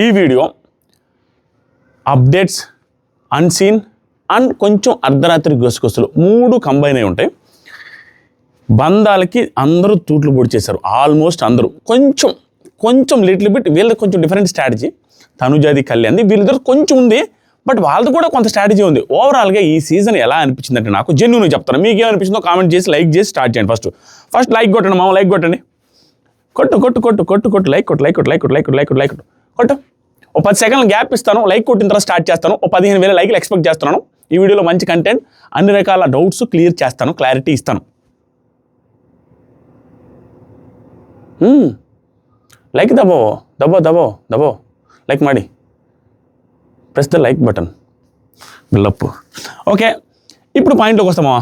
ఈ video updates, unseen and కొంచెం అర్ధరాత్రి గుసగుసలు 3 కంబైన్ అయి ఉంటాయి. బంధాలకి అందరూ తూట్లు పొడి చేశారు, ఆల్మోస్ట్ అందరూ. కొంచెం లిటిల్ బిట్ వీళ్ళకి కొంచెం డిఫరెంట్ స్ట్రాటజీ. తనుజాది, కళ్యాణ్ది వీళ్ళిద్దరు కొంచెం ఉంది, బట్ వాళ్ళది కూడా కొంత స్ట్రాటజీ ఉంది. ఓవరాల్గా ఈ సీజన్ ఎలా అనిపించిందంటే నాకు జెన్యూన్గా చెప్తాను. మీకు ఏమనిపించిందో కామెంట్ చేసి లైక్ చేసి స్టార్ట్ చేయండి. ఫస్ట్ లైక్ కొట్టండి మామ, లైక్ కొట్టండి. కొట్టు లైక్ కొట్టు. ఓ 10 సెకండ్లు గ్యాప్ ఇస్తాను, లైక్ కొట్టిన తర్వాత స్టార్ట్ చేస్తాను. ఓ 15,000 లైక్లు ఎక్స్పెక్ట్ చేస్తున్నాను. ఈ వీడియోలో మంచి కంటెంట్, అన్ని రకాల డౌట్స్ క్లియర్ చేస్తాను, క్లారిటీ ఇస్తాను. లైక్ దబో లైక్ ಮಾಡಿ, press the like button, build up. Okay, ఇప్పుడు పాయింట్లోకి వస్తామా.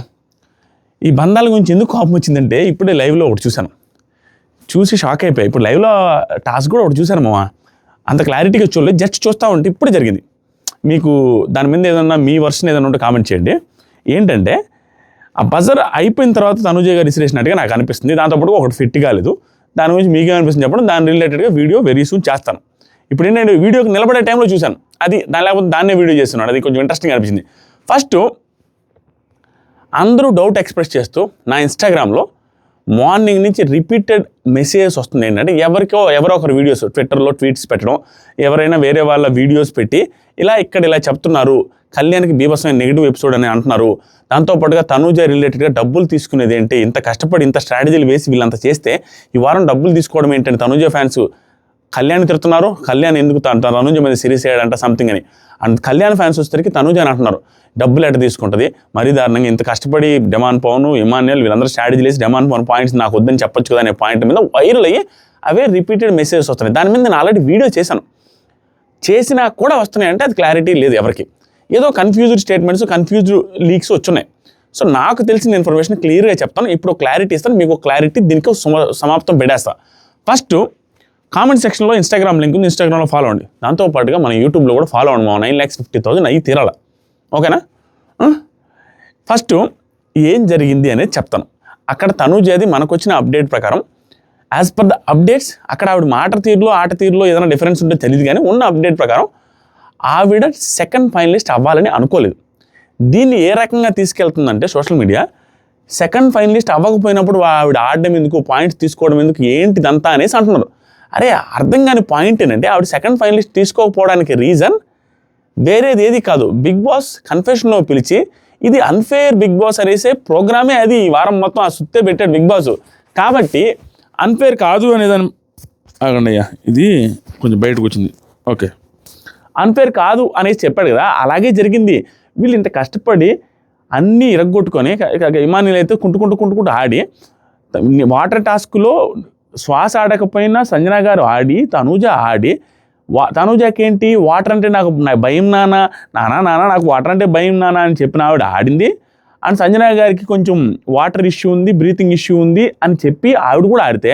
ఈ బంధాల గురించి ఎందుకు కోపం వచ్చిందంటే ఇప్పుడే లైవ్లో ఒకటి చూసి షాక్ అయిపోయాయి. ఇప్పుడు లైవ్లో టాస్క్ కూడా ఒకటి చూశాను మామ, అంత క్లారిటీగా చూడలేదు, జస్ట్ చూస్తూ ఉంటే ఇప్పుడే జరిగింది. మీకు దాని మీద ఏదన్నా మీ వర్షన్ ఏదైనా ఉంటే కామెంట్ చేయండి. ఏంటంటే ఆ బజర్ అయిపోయిన తర్వాత తనుజ గారు విసిరేసినట్టుగా నాకు అనిపిస్తుంది. దాంతోపాటు ఒకటి ఫిట్ కాలేదు. దాని గురించి మీకేమనిపిస్తుంది చెప్పడం, దాని రిలేటెడ్గా వీడియో వెరీ సూన్ చేస్తాను. ఇప్పుడు ఏంటంటే వీడియోకి నిలబడే టైంలో చూశాను, లేకపోతే దాన్నే వీడియో చేస్తున్నాడు, అది కొంచెం ఇంట్రెస్టింగ్ అనిపించింది. ఫస్ట్ అందరూ డౌట్ ఎక్స్ప్రెస్ చేస్తూ నా ఇన్స్టాగ్రామ్లో మార్నింగ్ నుంచి రిపీటెడ్ మెసేజెస్ వస్తుంది. ఏంటంటే ఎవరో ఒకరు వీడియోస్ ట్విట్టర్లో ట్వీట్స్ పెట్టడం, ఎవరైనా వేరే వాళ్ళ వీడియోస్ పెట్టి ఇలా చెప్తున్నారు, కళ్యాణ్కి బీభత్సమైన నెగిటివ్ ఎపిసోడ్ అని అంటున్నారు. దాంతోపాటుగా తనుజ రిలేటెడ్గా డబ్బులు తీసుకునేది ఏంటి, ఇంత కష్టపడి ఇంత స్ట్రాటజీలు వేసి వీళ్ళంతా చేస్తే ఈ వారం డబ్బులు తీసుకోవడం ఏంటంటే తనుజ ఫ్యాన్స్ కళ్యాణ్ తిడుతున్నారు. కళ్యాణ్ ఎందుకు తనుజ మీద సిరీస్ అయ్యాడంట సంథింగ్ అని. అండ్ కళ్యాణ్ ఫ్యాన్స్ వచ్చేసరికి తనుజ అని అంటున్నారు, డబ్బులు ఎట్ట తీసుకుంటుంది మరీ దారుణంగా, ఇంత కష్టపడి డెమాన్ పవన్, ఇమాన్యుయల్ వీళ్ళందరూ స్ట్రాటజీ వేసి డెమాన్ పవన్ పాయింట్స్ నాకు వద్దని చెప్పొచ్చు కదా అనే పాయింట్ మీద వైరల్ అయ్యి అవే రిపీటెడ్ మెసేజెస్ వస్తున్నాయి. దాని మీద నేను ఆల్రెడీ వీడియో చేసినా కూడా వస్తున్నాయంటే అది క్లారిటీ లేదు ఎవరికి. ఏదో కన్ఫ్యూజ్డ్ స్టేట్మెంట్స్, కన్ఫ్యూజ్డ్ లీక్స్ వచ్చున్నాయి. సో నాకు తెలిసిన ఇన్ఫర్మేషన్ క్లియర్గా చెప్తాను. ఇప్పుడు క్లారిటీ ఇస్తాను, మీకు క్లారిటీ దీనికి సమాప్తం పెడేస్తా. ఫస్ట్ కామెంట్ సెక్షన్లో ఇన్స్టాగ్రామ్ లింక్ ఉంది, ఇన్స్టాగ్రామ్లో ఫాలో అవ్వండి. దాంతోపాటుగా మన యూట్యూబ్లో కూడా ఫాలో అవ్వండి. 9,50,000 అయ్యి తీరాల, ఓకేనా. ఫస్ట్ ఏం జరిగింది అనేది చెప్తాను. అక్కడ తనుజాది మనకు వచ్చిన అప్డేట్ ప్రకారం, యాజ్ పర్ ద అప్డేట్స్, అక్కడ ఆవిడ ఆట తీరులో ఏదైనా డిఫరెన్స్ ఉంటే తెలియదు, కానీ ఉన్న అప్డేట్ ప్రకారం ఆవిడ సెకండ్ ఫైనలిస్ట్ అవ్వాలని అనుకోలేదు. దీన్ని ఏ రకంగా తీసుకెళ్తుందంటే సోషల్ మీడియా, సెకండ్ ఫైనలిస్ట్ అవ్వకపోయినప్పుడు ఆవిడ ఆడడం ఎందుకు, పాయింట్స్ తీసుకోవడం ఎందుకు, ఏంటిదంతా అనేసి అంటున్నారు. అరే అర్థం కాని పాయింట్ ఏంటంటే ఆవిడ సెకండ్ ఫైనలిస్ట్ తీసుకోకపోవడానికి రీజన్ వేరేది ఏది కాదు, బిగ్ బాస్ కన్ఫెషన్లో పిలిచి ఇది అన్ఫేర్ బిగ్ బాస్ అనేసే ప్రోగ్రామే అది. ఈ వారం మొత్తం ఆ సుత్తే పెట్టాడు బిగ్ బాస్. కాబట్టి అన్ఫేర్ కాదు అనేదాన్ని అయ్యా, ఇది కొంచెం బయటకు వచ్చింది. ఓకే, అన్ఫేర్ కాదు అనేసి చెప్పాడు కదా, అలాగే జరిగింది. వీళ్ళు ఇంత కష్టపడి అన్నీ ఇరగొట్టుకొని ఇమాన్యుయల్ అయితే కుంటుకుంటూ ఆడి, వాటర్ టాస్క్లో శ్వాస ఆడకపోయినా సంజన గారు ఆడి, తనుజ ఆడి, తనుజకేంటి వాటర్ అంటే నాకు భయం నానా నాకు వాటర్ అంటే భయం నానా అని చెప్పిన ఆవిడ ఆడింది. అండ్ సంజన గారికి కొంచెం వాటర్ ఇష్యూ ఉంది, బ్రీతింగ్ ఇష్యూ ఉంది అని చెప్పి ఆవిడ కూడా ఆడితే,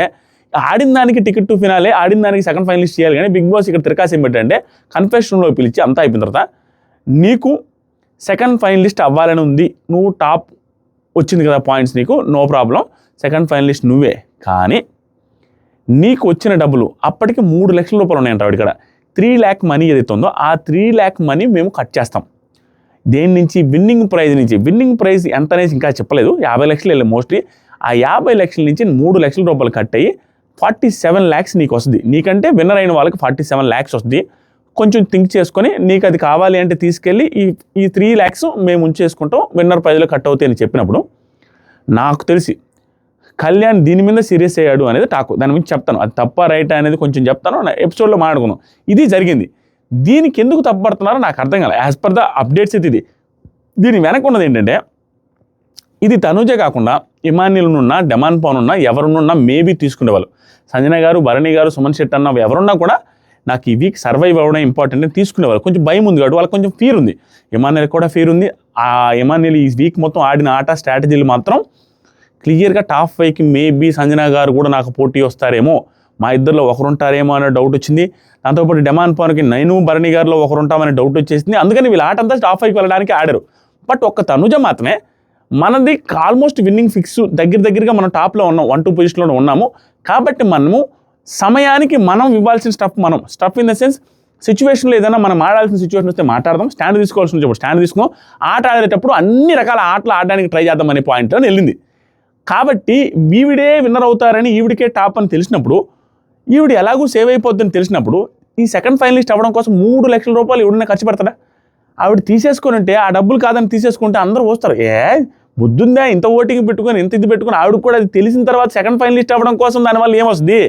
ఆడిన దానికి టికెట్ టు ఫినాలే, ఆడిన దానికి సెకండ్ ఫైనలిస్ట్ చేయాలి. కానీ బిగ్ బాస్ ఇక్కడ తిరకాసేం పెట్టంటే కన్ఫెషన్లో పిలిచి అంతా అయిపోయిన తర్వాత నీకు సెకండ్ ఫైనలిస్ట్ అవ్వాలని ఉంది, నువ్వు టాప్ వచ్చింది కదా పాయింట్స్, నీకు నో ప్రాబ్లం, సెకండ్ ఫైనలిస్ట్ నువ్వే. కానీ నీకు వచ్చిన డబ్బులు అప్పటికి 3 లక్షల రూపాయలు ఉన్నాయంట ఆవిడ. ఇక్కడ 3 lakh మనీ ఏదైతే ఉందో ఆ 3 lakh మనీ మేము కట్ చేస్తాం. దేని నుంచి, విన్నింగ్ ప్రైజ్ నుంచి. విన్నింగ్ ప్రైజ్ ఎంత అనేసి ఇంకా చెప్పలేదు, 50 లక్షలు వెళ్ళి మోస్ట్లీ. ఆ 50 లక్షల నుంచి 3 లక్షల రూపాయలు కట్ అయ్యి 47 lakhs నీకు వస్తుంది. నీకంటే విన్నర్ అయిన వాళ్ళకి 47 lakhs వస్తుంది. కొంచెం థింక్ చేసుకొని నీకు అది కావాలి అంటే తీసుకెళ్ళి ఈ 3 lakhs మేము ఉంచేసుకుంటాం, విన్నర్ ప్రైజ్లో కట్ అవుతాయి అని చెప్పినప్పుడు నాకు తెలిసి కళ్యాణ్ దీని మీద సీరియస్ అయ్యాడు అనేది టాకు. దాని గురించి చెప్తాను, అది తప్ప రైట్ అనేది కొంచెం చెప్తాను, ఎపిసోడ్లో మాట్లాడుకున్నాం. ఇది జరిగింది. దీనికి ఎందుకు తప్పుపడుతున్నారో నాకు అర్థం కాలేదు. యాజ్ పర్ ద అప్డేట్స్ ఇది. దీని వెనక ఉన్నది ఏంటంటే, ఇది తనుజే కాకుండా ఇమాన్యుల్ ఉన్నా, డెమాన్ పవన్ ఉన్నా, ఎవరున్నా మేబీ తీసుకునేవాళ్ళు. సంజన గారు, భరణి గారు, సుమన్ శెట్టి అన్న ఎవరున్నా కూడా నాకు ఈ వీక్ సర్వైవ్ అవ్వడం ఇంపార్టెంట్ అని తీసుకునేవాళ్ళు. కొంచెం భయం ఉంది కాబట్టి వాళ్ళకి కొంచెం ఫీర్ ఉంది. ఇమాన్యుల్ కూడా ఫీర్ ఉంది. ఆ ఇమాన్యుల్ ఈ వీక్ మొత్తం ఆడిన ఆట స్ట్రాటజీలు మాత్రం క్లియర్గా టాప్ 5కి మేబీ సంజన గారు కూడా నాకు పోటీ వస్తారేమో, మా ఇద్దరిలో ఒకరు ఉంటారేమో అనే డౌట్ వచ్చింది. దాంతోపాటు డెమాన్ పవన్కి నేను భరణి గారిలో ఒకరు ఉంటామనే డౌట్ వచ్చేసింది. అందుకని వీళ్ళ ఆట అంతా టాప్ 5కి వెళ్ళడానికి ఆడారు. బట్ ఒక్క తనుజ మాత్రమే మనది ఆల్మోస్ట్ విన్నింగ్ ఫిక్స్ దగ్గరగా మనం టాప్లో ఉన్నాం, 1-2 పొజిషన్లో ఉన్నాము. కాబట్టి మనము సమయానికి మనం ఇవ్వాల్సిన స్టఫ్ ఇన్ ద సెన్స్ సిచ్యువేషన్లో ఏదైనా మనం ఆడాల్సిన సిచ్యువేషన్ వస్తే మాట్లాడదాం, స్టాండ్ తీసుకోవాల్సి వచ్చినప్పుడు స్టాండ్ తీసుకున్నాం, ఆట ఆడేటప్పుడు అన్ని రకాల ఆటలు ఆడడానికి ట్రై చేద్దాం అనే పాయింట్లో వెళ్ళింది. కాబట్టి ఈవిడే విన్నర్ అవుతారని, ఈవిడికే టాప్ అని తెలిసినప్పుడు, ఈవిడ ఎలాగూ సేవ్ అయిపోద్దని తెలిసినప్పుడు ఈ సెకండ్ ఫైనలిస్ట్ అవ్వడం కోసం 3 లక్షల రూపాయలు ఎవడన్నా ఖర్చు పెడతాడా? ఆవిడ తీసేసుకొని ఉంటే, ఆ డబ్బులు కాదని తీసేసుకుంటే అందరూ వస్తారు. బుద్ధుందా ఇంత ఓటింగ్ పెట్టుకొని ఇంత ఇది పెట్టుకుని, ఆవిడ కూడా అది తెలిసిన తర్వాత సెకండ్ ఫైనలిస్ట్ అవ్వడం కోసం దానివల్ల ఏమొస్తుంది?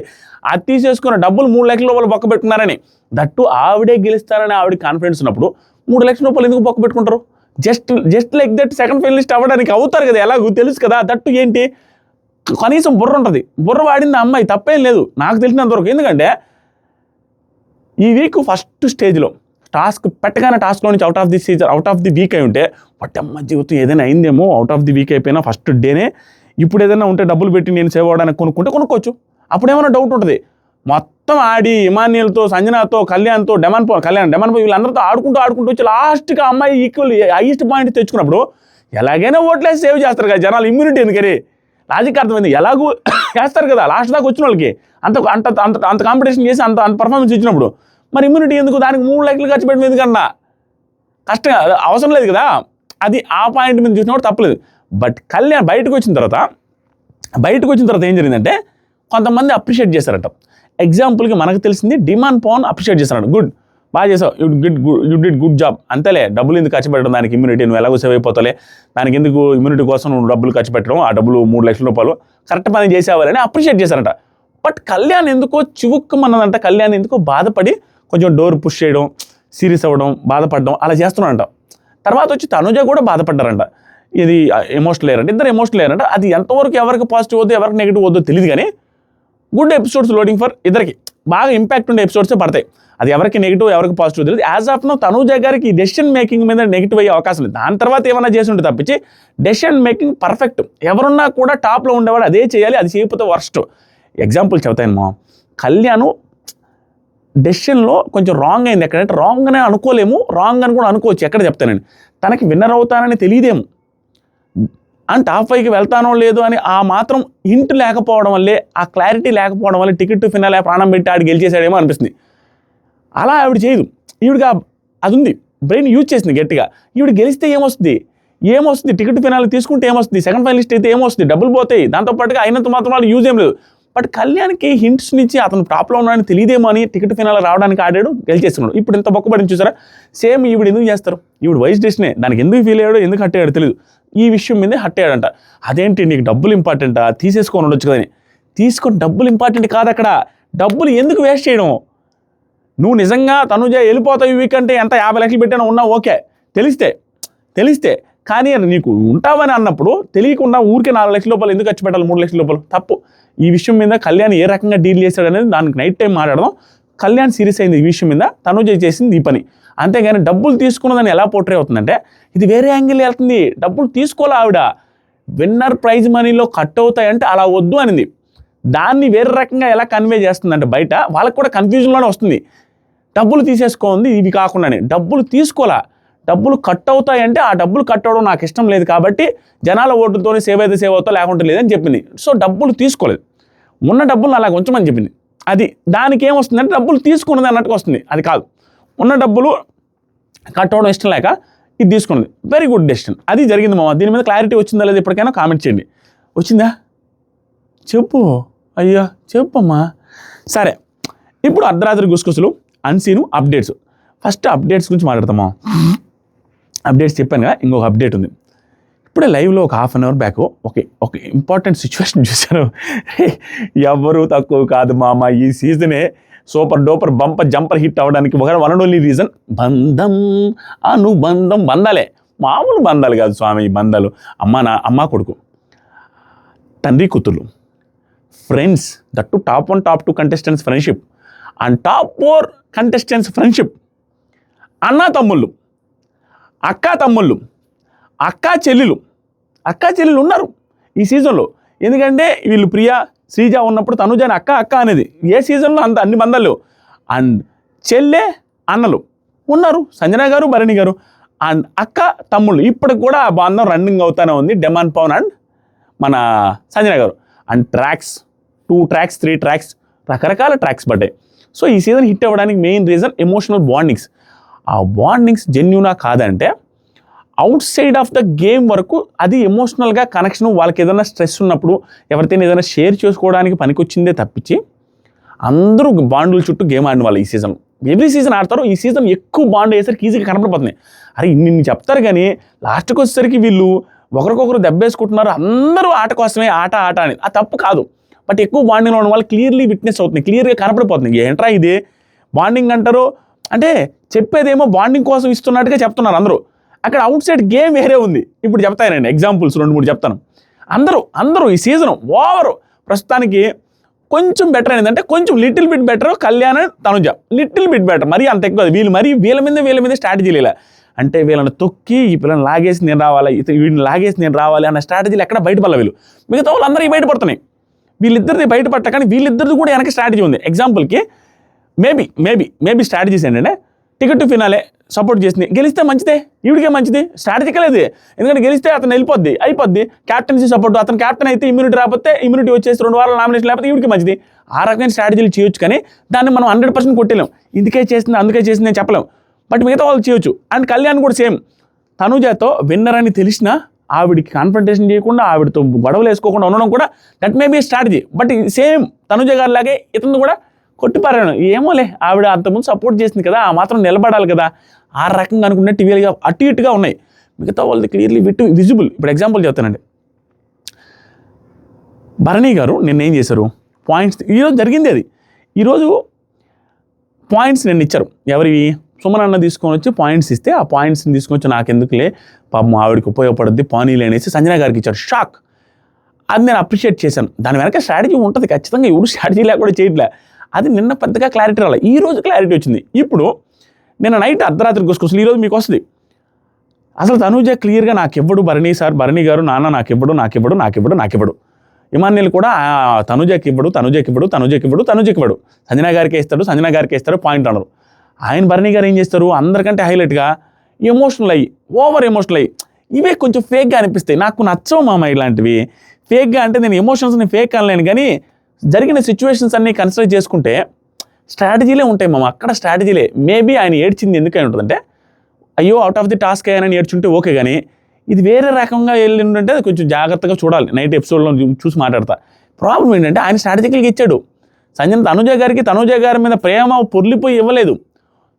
అది తీసేసుకున్న డబ్బులు 3 లక్షల రూపాయలు బొక్క పెట్టుకున్నారని, దట్టు ఆవిడే గెలుస్తారని ఆవిడ కాన్ఫిడెన్స్ ఉన్నప్పుడు 3 లక్షల రూపాయలు ఎందుకు బొక్క పెట్టుకుంటారు? Just like that second finalist అవ్వడానికి అవుతారు కదా, ఎలాగో తెలుసు కదా. దట్టు ఏంటి, కనీసం బుర్ర ఉంటుంది, బుర్ర వాడింది అమ్మాయి, తప్పేం లేదు నాకు తెలిసినంతవరకు. ఎందుకంటే ఈ వీక్ ఫస్ట్ స్టేజ్లో టాస్క్ పెట్టగానే టాస్క్లో నుంచి అవుట్ ఆఫ్ ది వీక్ అయి ఉంటే, పట్టమ్మ జీవితం ఏదైనా అయిందేమో, అవుట్ ఆఫ్ ది వీక్ అయిపోయినా ఫస్ట్ డేనే, ఇప్పుడు ఏదైనా ఉంటే డబ్బులు పెట్టి నేను సేవ్ అవ్వడానికి కొనుక్కోవచ్చు. అప్పుడేమైనా డౌట్ ఉంటుంది. మొత్తం ఆడి ఇమాన్యుల్తో, సంజనాతో, కళ్యాణ్తో, డెమన్ పో వీళ్ళందరితో ఆడుకుంటూ వచ్చి లాస్ట్గా అమ్మాయి ఈక్వల్ హైయెస్ట్ పాయింట్ తెచ్చుకున్నప్పుడు ఎలాగైనా ఓట్లేసి సేవ్ చేస్తారు కదా జనాలు. ఇమ్యూనిటీ ఎందుకని లాజిక్ అర్థమైంది. ఎలాగూ చేస్తారు కదా లాస్ట్ దాకా వచ్చిన వాళ్ళకి, అంత కాంపిటీషన్ చేసి అంత పర్ఫార్మెన్స్ ఇచ్చినప్పుడు మరి ఇమ్యూనిటీ ఎందుకు? దానికి 3 లక్షలు ఖర్చు పెట్టడం ఎందుకన్నా? కష్టం, అవసరం లేదు కదా. అది ఆ పాయింట్ మీద చూసినప్పుడు తప్పలేదు. బట్ కళ్యాణ్ బయటకు వచ్చిన తర్వాత ఏం జరిగిందంటే, కొంతమంది అప్రిషియేట్ చేశారట. ఎగ్జాంపుల్కి మనకు తెలిసింది డిమాండ్ పవన్ అప్రిషియేట్ చేశారట. గుడ్, బాగా చేసావు, యూ డిడ్ గుడ్ జాబ్. అంతేలే, డబ్బులు ఎందుకు ఖర్చు పెట్టడం దానికి, ఇమ్యూనిటీ నువ్వు ఎలాగో సేవ్ అయిపోతాలే, దానికి ఎందుకు ఇమ్యూనిటీ కోసం నువ్వు డబ్బులు ఖర్చు పెట్టడం, ఆ డబ్బులు 3 లక్షల రూపాయలు కరెక్ట్ పని చేసేవారని అప్రిషియేట్ చేశారట. బట్ కళ్యాణ్ ఎందుకో చివుక్కమన్నదంట. కళ్యాణ్ ఎందుకో బాధపడి కొంచెం డోర్ పుష్ చేయడం, సీరియస్ అవ్వడం, బాధపడడం అలా చేస్తున్నాడంట. తర్వాత వచ్చి తనుజ కూడా బాధపడ్డారంట. ఇది ఎమోషనల్ అయ్యారంట, ఇద్దరు ఎమోషనల్ అయ్యారంట. అది ఎంతవరకు ఎవరికి పాజిటివ్ వద్దో ఎవరికి నెగిటివ్ వద్దో తెలియదు, కానీ గుడ్ ఎపిసోడ్స్ లోడింగ్ ఫర్ ఇద్దరికి బాగా ఇంపాక్ట్ ఉండే ఎపిసోడ్సే పడతాయి. అది ఎవరికి నెగిటివ్ ఎవరికి పాజిటివ్ తెలియదు. యాజ్ ఆఫ్ నో తనుజ గారికి డెసిషన్ మేకింగ్ మీద నెగిటివ్ అయ్యే అవకాశం లేదు. దాని తర్వాత ఏమైనా చేసి ఉంటే తప్పించి డెసిషన్ మేకింగ్ పర్ఫెక్ట్. ఎవరున్నా కూడా టాప్లో ఉండేవాడు అదే చేయాలి, అది చేయకపోతే వర్స్ట్. ఎగ్జాంపుల్ చెప్తాను, కళ్యాణ్ డెసిషన్లో కొంచెం రాంగ్ అయింది. ఎక్కడంటే రాంగ్ అనే అనుకోలేము, రాంగ్ అని కూడా అనుకోవచ్చు. ఎక్కడ చెప్తానండి, తనకి విన్నర్ అవుతానని తెలియదేమో, అండ్ టాప్ 5కి వెళ్తానో లేదో అని ఆ మాత్రం హింట్ లేకపోవడం వల్లే, ఆ క్లారిటీ లేకపోవడం వల్ల టికెట్ టు ఫినాలే ప్రాణం పెట్టి ఆడు గెలిచేసాడేమో అనిపిస్తుంది. అలా ఆవిడ చేయదు. ఈవిడగా అది ఉంది, బ్రెయిన్ యూజ్ చేసింది గట్టిగా. ఈవిడ గెలిస్తే ఏమొస్తుంది టికెట్ ఫినాలే తీసుకుంటే ఏమొస్తుంది, సెకండ్ ఫైనలిస్ట్ అయితే ఏమొస్తుంది, డబ్బులు పోతాయి, దాంతోపాటుగా అయినంత మాత్రం వాళ్ళు యూజ్ ఏం లేదు. బట్ కళ్యాణ్కి హింట్స్ నుంచి అతను టాప్లో ఉన్నాడని తెలియదేమో అని టికెట్ ఫినాలే రావడానికి ఆడాడు, గెలిచేస్తున్నాడు. ఇప్పుడు ఇంత బొక్కబడిని చూసారా? సేమ్ ఈవిడ ఎందుకు చేస్తారు? ఈవిడ వైస్ డెసిషనే, దానికి ఎందుకు ఫీల్ అయ్యాడో, ఎందుకు హట్ అయ్యాడో తెలియదు. ఈ విషయం మీదే హట్ అయ్యాడంట. అదేంటి నీకు డబ్బులు ఇంపార్టెంటా, తీసేసుకొని ఉండొచ్చు కదని. తీసుకొని డబ్బులు ఇంపార్టెంట్ కాదు, అక్కడ డబ్బులు ఎందుకు వేస్ట్ చేయడం? నువ్వు నిజంగా తనుజ వెళ్ళిపోతావు ఈ వీక్ అంటే ఎంత 50 లక్షలు పెట్టానో ఉన్నావు, ఓకే, తెలిస్తే కానీ నీకు ఉంటావని అన్నప్పుడు తెలియకుండా ఊరికే 4 లక్షల రూపాయలు ఎందుకు ఖర్చు పెట్టాలి, 3 లక్షల రూపాయలు తప్పు. ఈ విషయం మీద కళ్యాణ్ ఏ రకంగా డీల్ చేశాడు అనేది దానికి నైట్ టైం మాట్లాడదాం. కళ్యాణ్ సీరియస్ అయింది ఈ విషయం మీద, తనుజ చేసింది ఈ పని. అంతేగాని డబ్బులు తీసుకున్నదని ఎలా పోర్ట్రే అవుతుందంటే, ఇది వేరే యాంగిల్ వెళ్తుంది. డబ్బులు తీసుకోలే ఆవిడ, విన్నర్ ప్రైజ్ మనీలో కట్ అవుతాయంటే అలా వద్దు అనింది. దాన్ని వేరే రకంగా ఎలా కన్వే చేస్తుందంటే బయట వాళ్ళకి కూడా కన్ఫ్యూజన్లోనే వస్తుంది. డబ్బులు తీసేసుకోండి ఇవి కాకుండానే, డబ్బులు తీసుకోలే, డబ్బులు కట్ అవుతాయంటే ఆ డబ్బులు కట్ అవ్వడం నాకు ఇష్టం లేదు కాబట్టి జనాల ఓటుతోనే సేవ్ అయితే సేవ్ అవుతా లేకుంటే లేదని చెప్పింది. సో డబ్బులు తీసుకోలేదు, ఉన్న డబ్బులు అలాగ ఉంచమని చెప్పింది. అది దానికి ఏమొస్తుందంటే డబ్బులు తీసుకున్నది అన్నట్టుగా వస్తుంది. అది కాదు, ఉన్న డబ్బులు కట్ అవ్వడం ఇష్టం లేక ఇది తీసుకున్నది. Very good decision. అది జరిగింది మామ. దీని మీద క్లారిటీ వచ్చిందా లేదా ఇప్పటికైనా కామెంట్ చేయండి. వచ్చిందా చెప్పు, అయ్యా చెప్పమ్మా. సరే, ఇప్పుడు అర్ధరాత్రి గుసగుసలు, అన్సీను, అప్డేట్స్. ఫస్ట్ అప్డేట్స్ గురించి మాట్లాడతామా? అప్డేట్స్ చెప్పాను కదా, ఇంకొక అప్డేట్ ఉంది. ఇప్పుడే లైవ్లో ఒక హాఫ్ అన్ అవర్ బ్యాక్ ఒక ఇంపార్టెంట్ సిచ్యువేషన్ చూశాను. ఎవరు తక్కువ కాదు మామ, ఈ సీజనే సూపర్ డూపర్ జంపర్ హిట్ అవ్వడానికి వన్ అండ్ ఓన్లీ రీజన్ బంధం, అనుబంధం. బంధాలే, మామూలు బంధాలు కాదు స్వామి. ఈ బంధాలు అమ్మ కొడుకు, తండ్రి కూతుర్లు, friends, that top 1 top 2 contestants friendship and top 4 contestants friendship, అన్నా తమ్ముళ్ళు, అక్కా తమ్ముళ్ళు, అక్కా చెల్లెలు ఉన్నారు ఈ సీజన్లో. ఎందుకంటే వీళ్ళు ప్రియా శ్రీజ ఉన్నప్పుడు తనుజాని అక్క అనేది ఏ సీజన్లో అన్ని బంధాలు. అండ్ చెల్లె అన్నలు ఉన్నారు, సంజన గారు, భరణి గారు. అండ్ అక్క తమ్ముళ్ళు ఇప్పటికి కూడా ఆ బంధం రన్నింగ్ అవుతానే ఉంది, డెమాన్ పవన్ అండ్ మన సంజన గారు. అండ్ 2 ట్రాక్స్ 3 ట్రాక్స్ రకరకాల ట్రాక్స్ పడ్డాయి. సో ఈ సీజన్ హిట్ అవ్వడానికి మెయిన్ రీజన్ ఎమోషనల్ బాండింగ్స్. ఆ బాండింగ్స్ జెన్యూనా కాదంటే out side of the game వరకు అది ఎమోషనల్గా కనెక్షన్, వాళ్ళకి ఏదైనా స్ట్రెస్ ఉన్నప్పుడు ఎవరితో ఏదైనా షేర్ చేసుకోవడానికి పనికొచ్చిందే తప్పించి అందరూ బాండుల చుట్టూ గేమ్ ఆడిన వాళ్ళు ఈ సీజన్. ఎవ్రీ సీజన్ ఆడతారు, ఈ సీజన్ ఎక్కువ బాండ్ అయ్యేసరికి ఈజీగా కనపడిపోతున్నాయి. అరే ఇన్ని చెప్తారు కానీ లాస్ట్కి వచ్చేసరికి వీళ్ళు ఒకరికొకరు దెబ్బేసుకుంటున్నారు, అందరూ ఆట కోసమే ఆట అని. అది తప్పు కాదు, బట్ ఎక్కువ బాండింగ్లో ఉన్న వాళ్ళు క్లియర్లీ విట్నెస్ అవుతుంది, క్లియర్గా కనపడిపోతుంది. ఏంట్రా ఇది బాండింగ్ అంటారు అంటే చెప్పేదేమో బాండింగ్ కోసం ఇస్తున్నట్టుగా చెప్తున్నారు అందరూ, అక్కడ అవుట్ సైడ్ గేమ్ వేరే ఉంది. ఇప్పుడు చెప్తానండి ఎగ్జాంపుల్స్ 2-3 చెప్తాను. అందరూ ఈ సీజన్ ఓవర్ ప్రస్తుతానికి కొంచెం బెటర్ ఏంటంటే కొంచెం little bit better Kalyan Tanuja, little bit better, మరీ అంత ఎక్కువ. వీళ్ళ మీద స్ట్రాటజీలు ఇలా అంటే వీళ్ళని తొక్కి ఈ పిల్లల్ని లాగేసి నేను రావాలి, వీడిని లాగేసి నేను రావాలి అన్న స్ట్రాటజీలు ఎక్కడ బయటపడాలి. వీళ్ళు మిగతా వాళ్ళు అందరూ బయటపడుతున్నాయి, వీళ్ళిద్దరిది బయటపడ్డ, కానీ వీళ్ళిద్దరిది కూడా వెనక స్ట్రాటజీ ఉంది. ఎగ్జాంపుల్కి మేబీ స్ట్రాటజీస్ ఏంటంటే టికెట్ టు ఫినాలే సపోర్ట్ చేసింది, గెలిస్తే మంచిదే, ఈవిడికే మంచిది, స్ట్రాటజికల్ అది. ఎందుకంటే గెలిస్తే అతను అయిపోద్ది క్యాప్టెన్సీ సపోర్ట్, అతను క్యాప్టెన్ అయితే ఇమ్యూనిటీ రాకపోతే ఇమ్యూనిటీ వచ్చేసి 2 వారాల నామినేషన్ లేకపోతే ఈవిడికి మంచిది. ఆ రకమైన స్ట్రాటజీలు చేయొచ్చు, కానీ దాన్ని మనం 100% కొట్టలేం. అందుకే చేసింది నేను చెప్పలేం, బట్ మిగతా వాళ్ళు చేయొచ్చు. అండ్ కళ్యాణ్ కూడా సేమ్, తనుజతో విన్నర్ అని తెలిసినా ఆవిడికి కాన్ఫ్రంటేషన్ చేయకుండా, ఆవిడతో గొడవలు వేసుకోకుండా ఉండడం కూడా that may be strategy. But same Tanuja గారి లాగే ఇతను కూడా కొట్టిపారాను, ఏమోలే ఆవిడ అంతకుముందు సపోర్ట్ చేసింది కదా, ఆ మాత్రం నిలబడాలి కదా, ఆ రకంగా అనుకున్న టీవీలుగా అటు ఇటుగా ఉన్నాయి. మిగతా వాళ్ళది క్లియర్లీ విజిబుల్. ఇప్పుడు ఎగ్జాంపుల్ చెప్తానండి, భరణి గారు నిన్న ఏం చేశారు, పాయింట్స్ ఈరోజు జరిగింది అది. ఈరోజు పాయింట్స్ నిన్న ఇచ్చారు, ఎవరివి సుమన్ అన్న తీసుకొని వచ్చి పాయింట్స్ ఇస్తే, ఆ పాయింట్స్ని తీసుకొని వచ్చి నాకెందుకులే పాపం ఆవిడకి ఉపయోగపడుద్ది పానీలు అనేసి సంజన గారికి ఇచ్చారు. షాక్. అది నేను అప్రిషియేట్ చేశాను. దాని వెనక స్ట్రాటజీ ఉంటుంది ఖచ్చితంగా, ఎవరు స్ట్రాటజీ లేకుండా చేయట్లే. అది నిన్న పెద్దగా క్లారిటీ రాలేదు, ఈ రోజు క్లారిటీ వచ్చింది. ఇప్పుడు నిన్న నైట్ అర్ధరాత్రికి వస్తుంది, ఈరోజు మీకు వస్తుంది. అసలు తనూజ క్లియర్గా నాకివ్వడు భరణి గారు నాన్న నాకివ్వడు. ఇమాన్యుల్ కూడా తనూజకి ఇవ్వడు. సంజన గారికే ఇస్తాడు పాయింట్ అన్నారు. ఆయన భరణి గారు ఏం చేస్తారు, అందరికంటే హైలైట్గా ఓవర్ ఎమోషనల్ అయ్యి ఇవే కొంచెం ఫేక్గా అనిపిస్తాయి. నాకు నచ్చవు మామ ఇలాంటివి. ఫేక్గా అంటే నేను ఎమోషన్స్ని ఫేక్ అనలేను, కానీ జరిగిన సిచ్యువేషన్స్ అన్నీ కన్సిడర్ చేసుకుంటే స్ట్రాటజీలే ఉంటాయి మామ, అక్కడ స్ట్రాటజీలే. మేబీ ఆయన ఏడ్చింది ఎందుకని ఉంటుందంటే, అయ్యో అవుట్ ఆఫ్ ది టాస్క్ అయ్యానని ఏడ్చుంటే ఓకే, కానీ ఇది వేరే రకంగా వెళ్ళి ఉంటే అది కొంచెం జాగ్రత్తగా చూడాలి. నైట్ ఎపిసోడ్లో చూసి మాట్లాడతా. ప్రాబ్లం ఏంటంటే ఆయన స్ట్రాటజికల్గా ఇచ్చాడు. తనుజ గారి మీద ప్రేమ పొర్లిపోయి ఇవ్వలేదు.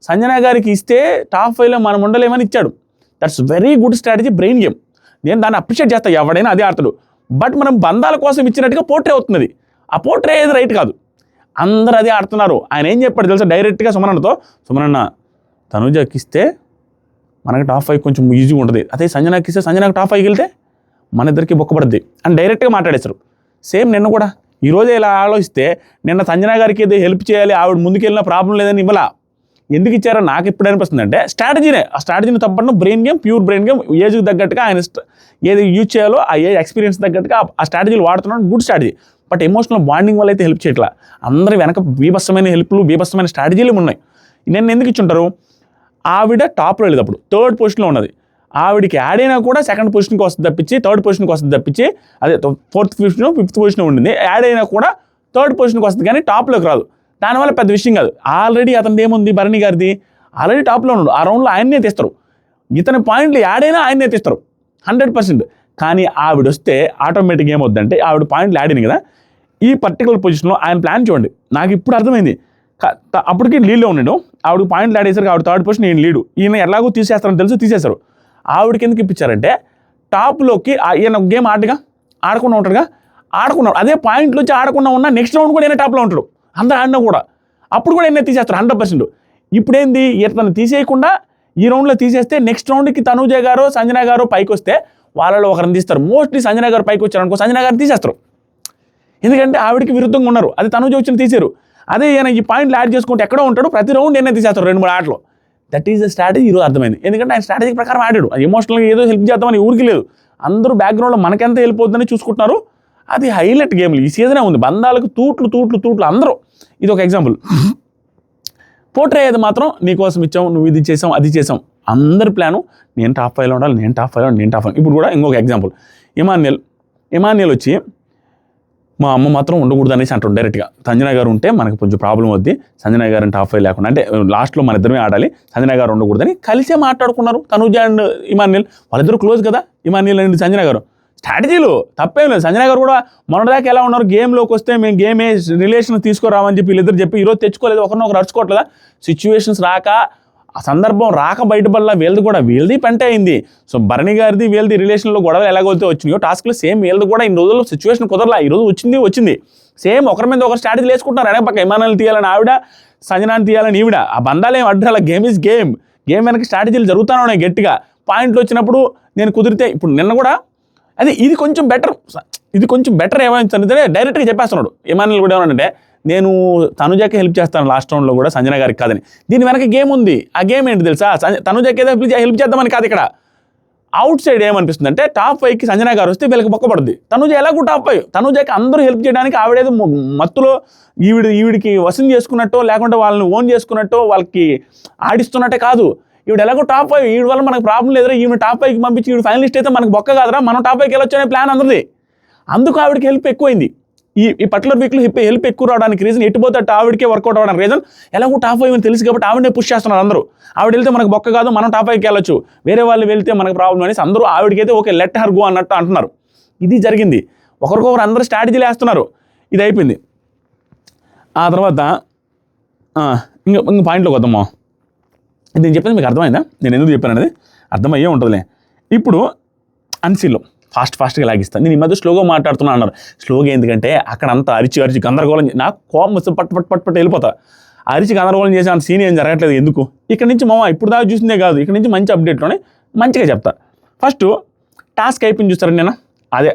సంజన గారికి ఇస్తే టాప్ 5లో మనం ఉండలేమని ఇచ్చాడు. That's very good strategy, brain game. నేను దాన్ని అప్రిషియేట్ చేస్తాను, ఎవడైనా అదే ఆడతాడు. బట్ మనం బంధాల కోసం ఇచ్చినట్టుగా పోర్ట్రే అవుతుంది. ఆ పోర్ట్రే ఏది రైట్ కాదు, అందరూ అదే ఆడుతున్నారు. ఆయన ఏం చెప్పాడు తెలుసా డైరెక్ట్గా సుమనన్న తనుజకి ఇస్తే మనకి టాప్ 5 కొంచెం ఈజీగా ఉంటుంది, అదే సంజనకి ఇస్తే సంజనకి టాప్ 5 వెళ్తే మన ఇద్దరికి బొక్కపడుద్ది అని డైరెక్ట్గా మాట్లాడేశారు. సేమ్ నిన్న కూడా ఈరోజే ఇలా ఆలోచిస్తే నిన్న సంజన గారికి ఏదో హెల్ప్ చేయాలి, ఆవిడ ముందుకెళ్ళిన ప్రాబ్లం లేదని ఇవ్వాల. ఎందుకు ఇచ్చారో నాకు ఇప్పుడు అనిపిస్తుంది అంటే స్ట్రాటజీనే. ఆ స్ట్రాటజీని తప్పకుండా brain game, pure brain game. ఏజ్కి తగ్గట్టుగా ఆయన ఏది యూజ్ చేయాలో ఆ ఏజ్ ఎక్స్పీరియన్స్ తగ్గట్టుగా ఆ స్ట్రాటజీలు వాడుతున్నాడు, good strategy. But emotional bonding వల్ల అయితే హెల్ప్ చేయట్లా. అందరి వెనక బీభత్సమైన హెల్ప్లు, బీభత్సమైన స్ట్రాటజీలు ఉన్నాయి. నేను ఎందుకు ఇచ్చుంటారు, ఆవిడ టాప్లో వెళ్ళేది, అప్పుడు 3rd పొజిషన్లో ఉన్నది. ఆవిడికి యాడ్ అయినా కూడా 2nd పొజిషన్కి వస్తుంది తప్పించి 3rd పొజిషన్కి వస్తుంది తప్పించి, అదే 4th పొజిషన్ 5th పొజిషన్ ఉండింది. యాడ్ అయినా కూడా 3rd పొజిషన్కి వస్తుంది, కానీ టాప్లోకి రాదు. దానివల్ల పెద్ద విషయం కాదు. ఆల్రెడీ అతనిది ఏముంది, భరణి గారిది ఆల్రెడీ టాప్లో ఉన్నాడు. ఆ రౌండ్లో ఆయన్నే తీస్తారు. ఇతని పాయింట్లు యాడ్ అయినా ఆయన్నే తీస్తారు 100%. కానీ ఆవిడ వస్తే ఆటోమేటిక్గా ఏమవుద్దంటే, ఆవిడ పాయింట్లు యాడ్ అయినాయి కదా, ఈ పర్టికులర్ పొజిషన్లో ఆయన ప్లాన్ చూడండి. నాకు ఇప్పుడు అర్థమైంది. అప్పటికి లీడ్లో ఉన్నాడు, ఆవిడ పాయింట్లు యాడ్ చేశారు, ఆవిడ 3rd పొజిషన్, ఈయన లీడు. ఈయన ఎలాగో తీసేస్తారని తెలుసు, తీసేశారు. ఆవిడకి ఎందుకు ఇప్పించారంటే టాప్లోకి ఈయన గేమ్ ఆడకుండా ఉంటాడుగా, ఆడుకున్నాడు. అదే పాయింట్లు వచ్చి ఆడకుండా ఉన్నా నెక్స్ట్ రౌండ్ కూడా ఈయన టాప్లో ఉంటాడు. అందరూ ఆడినా కూడా అప్పుడు కూడా ఈయన తీసేస్తారు 100%. ఇప్పుడేంది, ఇతను తీసేయకుండా ఈ రౌండ్లో తీసేస్తే నెక్స్ట్ రౌండ్కి తనూజ గారు సంజన గారు పైకి వస్తే వాళ్ళలో ఒకరిని తీస్తారు. మోస్ట్లీ సంజన గారు పైకి వచ్చారనుకో సంజన గారిని తీసేస్తారు, ఎందుకంటే ఆవిడకి విరుద్ధంగా ఉన్నారు. అది తనూజ వచ్చిన తీసారు. అదే ఈయన ఈ పాయింట్లు యాడ్ చేసుకుంటే ఎక్కడో ఉంటాడు, ప్రతి రౌండ్ ఈయన తీసేస్తారు 2-3 ఆటలు. That is the strategy. ఈరోజు అర్థమైంది, ఎందుకంటే ఆయన స్ట్రాటజీ ప్రకారం ఆడాడు. ఎమోషనల్గా ఏదో హెల్ప్ చేద్దామని ఊరికి లేదు, అందరూ బ్యాక్గ్రౌండ్లో మనకెంత హెల్ప్ అవుతుందని చూసుకుంటున్నారు. అది హైలైట్ గేమ్లు ఈ సీజనే ఉంది. బంధాలకు తూట్లు అందరూ. ఇది ఒక ఎగ్జాంపుల్. పోర్ట్రే అయ్యేది మాత్రం నీకోసం ఇచ్చాం, నువ్వు ఇది చేసాం, అది చేసాం, అందరి ప్లాను నేను టాప్ 5లో ఉండాలి, నేను టాప్ 5. ఇప్పుడు కూడా ఇంకొక ఎగ్జాంపుల్, ఇమాన్యుల్ వచ్చి మా అమ్మ మాత్రం ఉండకూడదు అనేసి అంటారు డైరెక్ట్గా. సంజన గారు ఉంటే మనకు కొంచెం ప్రాబ్లం వద్ది, సంజన గారు అంటే టాప్ 5 లేకుండా, అంటే లాస్ట్లో మన ఇద్దరమే ఆడాలి, సంజన గారు ఉండకూడదని కలిసే మాట్లాడుకున్నారు తనుజ అండ్ ఇమాన్యుల్. వాళ్ళిద్దరు క్లోజ్ కదా, ఇమాన్యుల్ అండ్ సంజన గారు. స్ట్రాటజీలు తప్పేం లేదు. సంజన గారు కూడా మొన్నదాకా ఎలా ఉన్నారు, గేమ్లోకి వస్తే మేము గేమే రిలేషన్ తీసుకురామని చెప్పి వీళ్ళిద్దరు చెప్పి ఈరోజు తెచ్చుకోలేదు, ఒకరినొకరు అరుచుకోవట్లేదా? సిచ్యువేషన్స్ రాక, ఆ సందర్భం రాక బయటపడలా. వీళ్ళది పెంట అయింది. సో భరణి గారిది వీళ్ళది రిలేషన్లో గొడవలు ఎలాగైతే వచ్చినాయో టాస్క్లో సేమ్ వీళ్ళది కూడా ఇన్ని రోజుల్లో సిచ్యువేషన్ కుదరలా, ఈరోజు వచ్చింది సేమ్. ఒకరి మీద ఒకరు స్ట్రాటజీలు వేసుకుంటున్నారు. వెనక పక్క ఇమానాలు తీయాలని ఆవిడ, సంజనాన్ని తీయాలని ఈవిడ. ఆ బంధాలు ఏం అడ్డాల, గేమ్ ఈజ్ గేమ్ వెనక స్ట్రాటజీలు జరుగుతూనే ఉన్నాయి గట్టిగా. పాయింట్లు వచ్చినప్పుడు నేను కుదిరితే, ఇప్పుడు నిన్న కూడా అది ఇది కొంచెం బెటర్ ఏమైందంటే డైరెక్ట్గా చెప్పేస్తున్నాడు ఇమాన్యుల్ కూడా. ఏమనంటే నేను తనుజాకి హెల్ప్ చేస్తాను లాస్ట్ రౌండ్లో కూడా, సంజన గారికి కాదని. దీని వెనక గేమ్ ఉంది. ఆ గేమ్ ఏంటి తెలుసా? తనుజాకి ఏదో హెల్ప్ చేద్దామని కాదు. ఇక్కడ అవుట్ సైడ్ ఏమనిపిస్తుంది అంటే టాప్ 5కి సంజన గారు వస్తే వీళ్ళకి బొక్కపడుద్ది. తనుజ ఎలాగూ టాప్ 5, తనుజాకి అందరూ హెల్ప్ చేయడానికి ఆవిడేదో మత్తులో ఈవిడికి వసం చేసుకున్నట్టో, లేకుంటే వాళ్ళని ఓన్ చేసుకున్నట్టో, వాళ్ళకి ఆడిస్తున్నట్టే కాదు. ఈవిడ ఎలాగో టాప్ 5, ఈవిడ వల్ల మనకు ప్రాబ్లం లేదురా, ఈవిడ టాప్ 5కి పంపించి ఈవిడ ఫైనలిస్ట్ అయితే మనకు బొక్క కాదురా, మనం టాప్ 5కి వెళ్ళొచ్చు అనే ప్లాన్ అందరిది. అందుకు ఆవిడకి హెల్ప్ ఎక్కువైంది. ఈ పర్టికులర్ వీక్లో హెల్ప్ ఎక్కువ రావడానికి రీజన్, ఎట్టుపోతే ఆవిడకే వర్కౌట్ అవ్వడానికి రీజన్, ఎలాగో టాప్ 5 అని తెలుసు కాబట్టి ఆవిడనే పుష్ చేస్తున్నారు అందరూ. ఆవిడ వెళ్తే మనకు బొక్క కాదు, మనం టాప్ 5కి వెళ్ళొచ్చు, వేరే వాళ్ళు వెళ్తే మనకు ప్రాబ్లం అనేసి అందరూ ఆవిడకైతే ఓకే లెట్ హర్ గో అన్నట్టు అంటున్నారు. ఇది జరిగింది. ఒకరికొకరు అందరూ స్ట్రాటజీలు వేస్తున్నారు. ఇది అయిపోయింది. ఆ తర్వాత ఇంకా పాయింట్లోకి వద్దామా. ఇది నేను చెప్పేది మీకు అర్థమైందా? నేను ఎందుకు చెప్పాను అనేది అర్థమయ్యే ఉంటుందిలే. ఇప్పుడు అన్సీల్లో ఫాస్ట్గా లాగిస్తాను. నేను ఈ మధ్య స్లోగా మాట్లాడుతున్నా అన్నారు. స్లోగా ఎందుకంటే అక్కడ అంతా అరిచి గందరగోళం, నాకు కోపం వస్తే పట్టు వెళ్ళిపోతా. అరిచి గందరగోళం చేసే అంత సీన్ ఏం జరగట్లేదు. ఎందుకు ఇక్కడ నుంచి ఇప్పుడు దాకా చూసిందే కాదు, ఇక్కడ నుంచి మంచి అప్డేట్లోనే మంచిగా చెప్తా. ఫస్ట్ టాస్క్ అయిపోయింది చూస్తారా నేను, అదే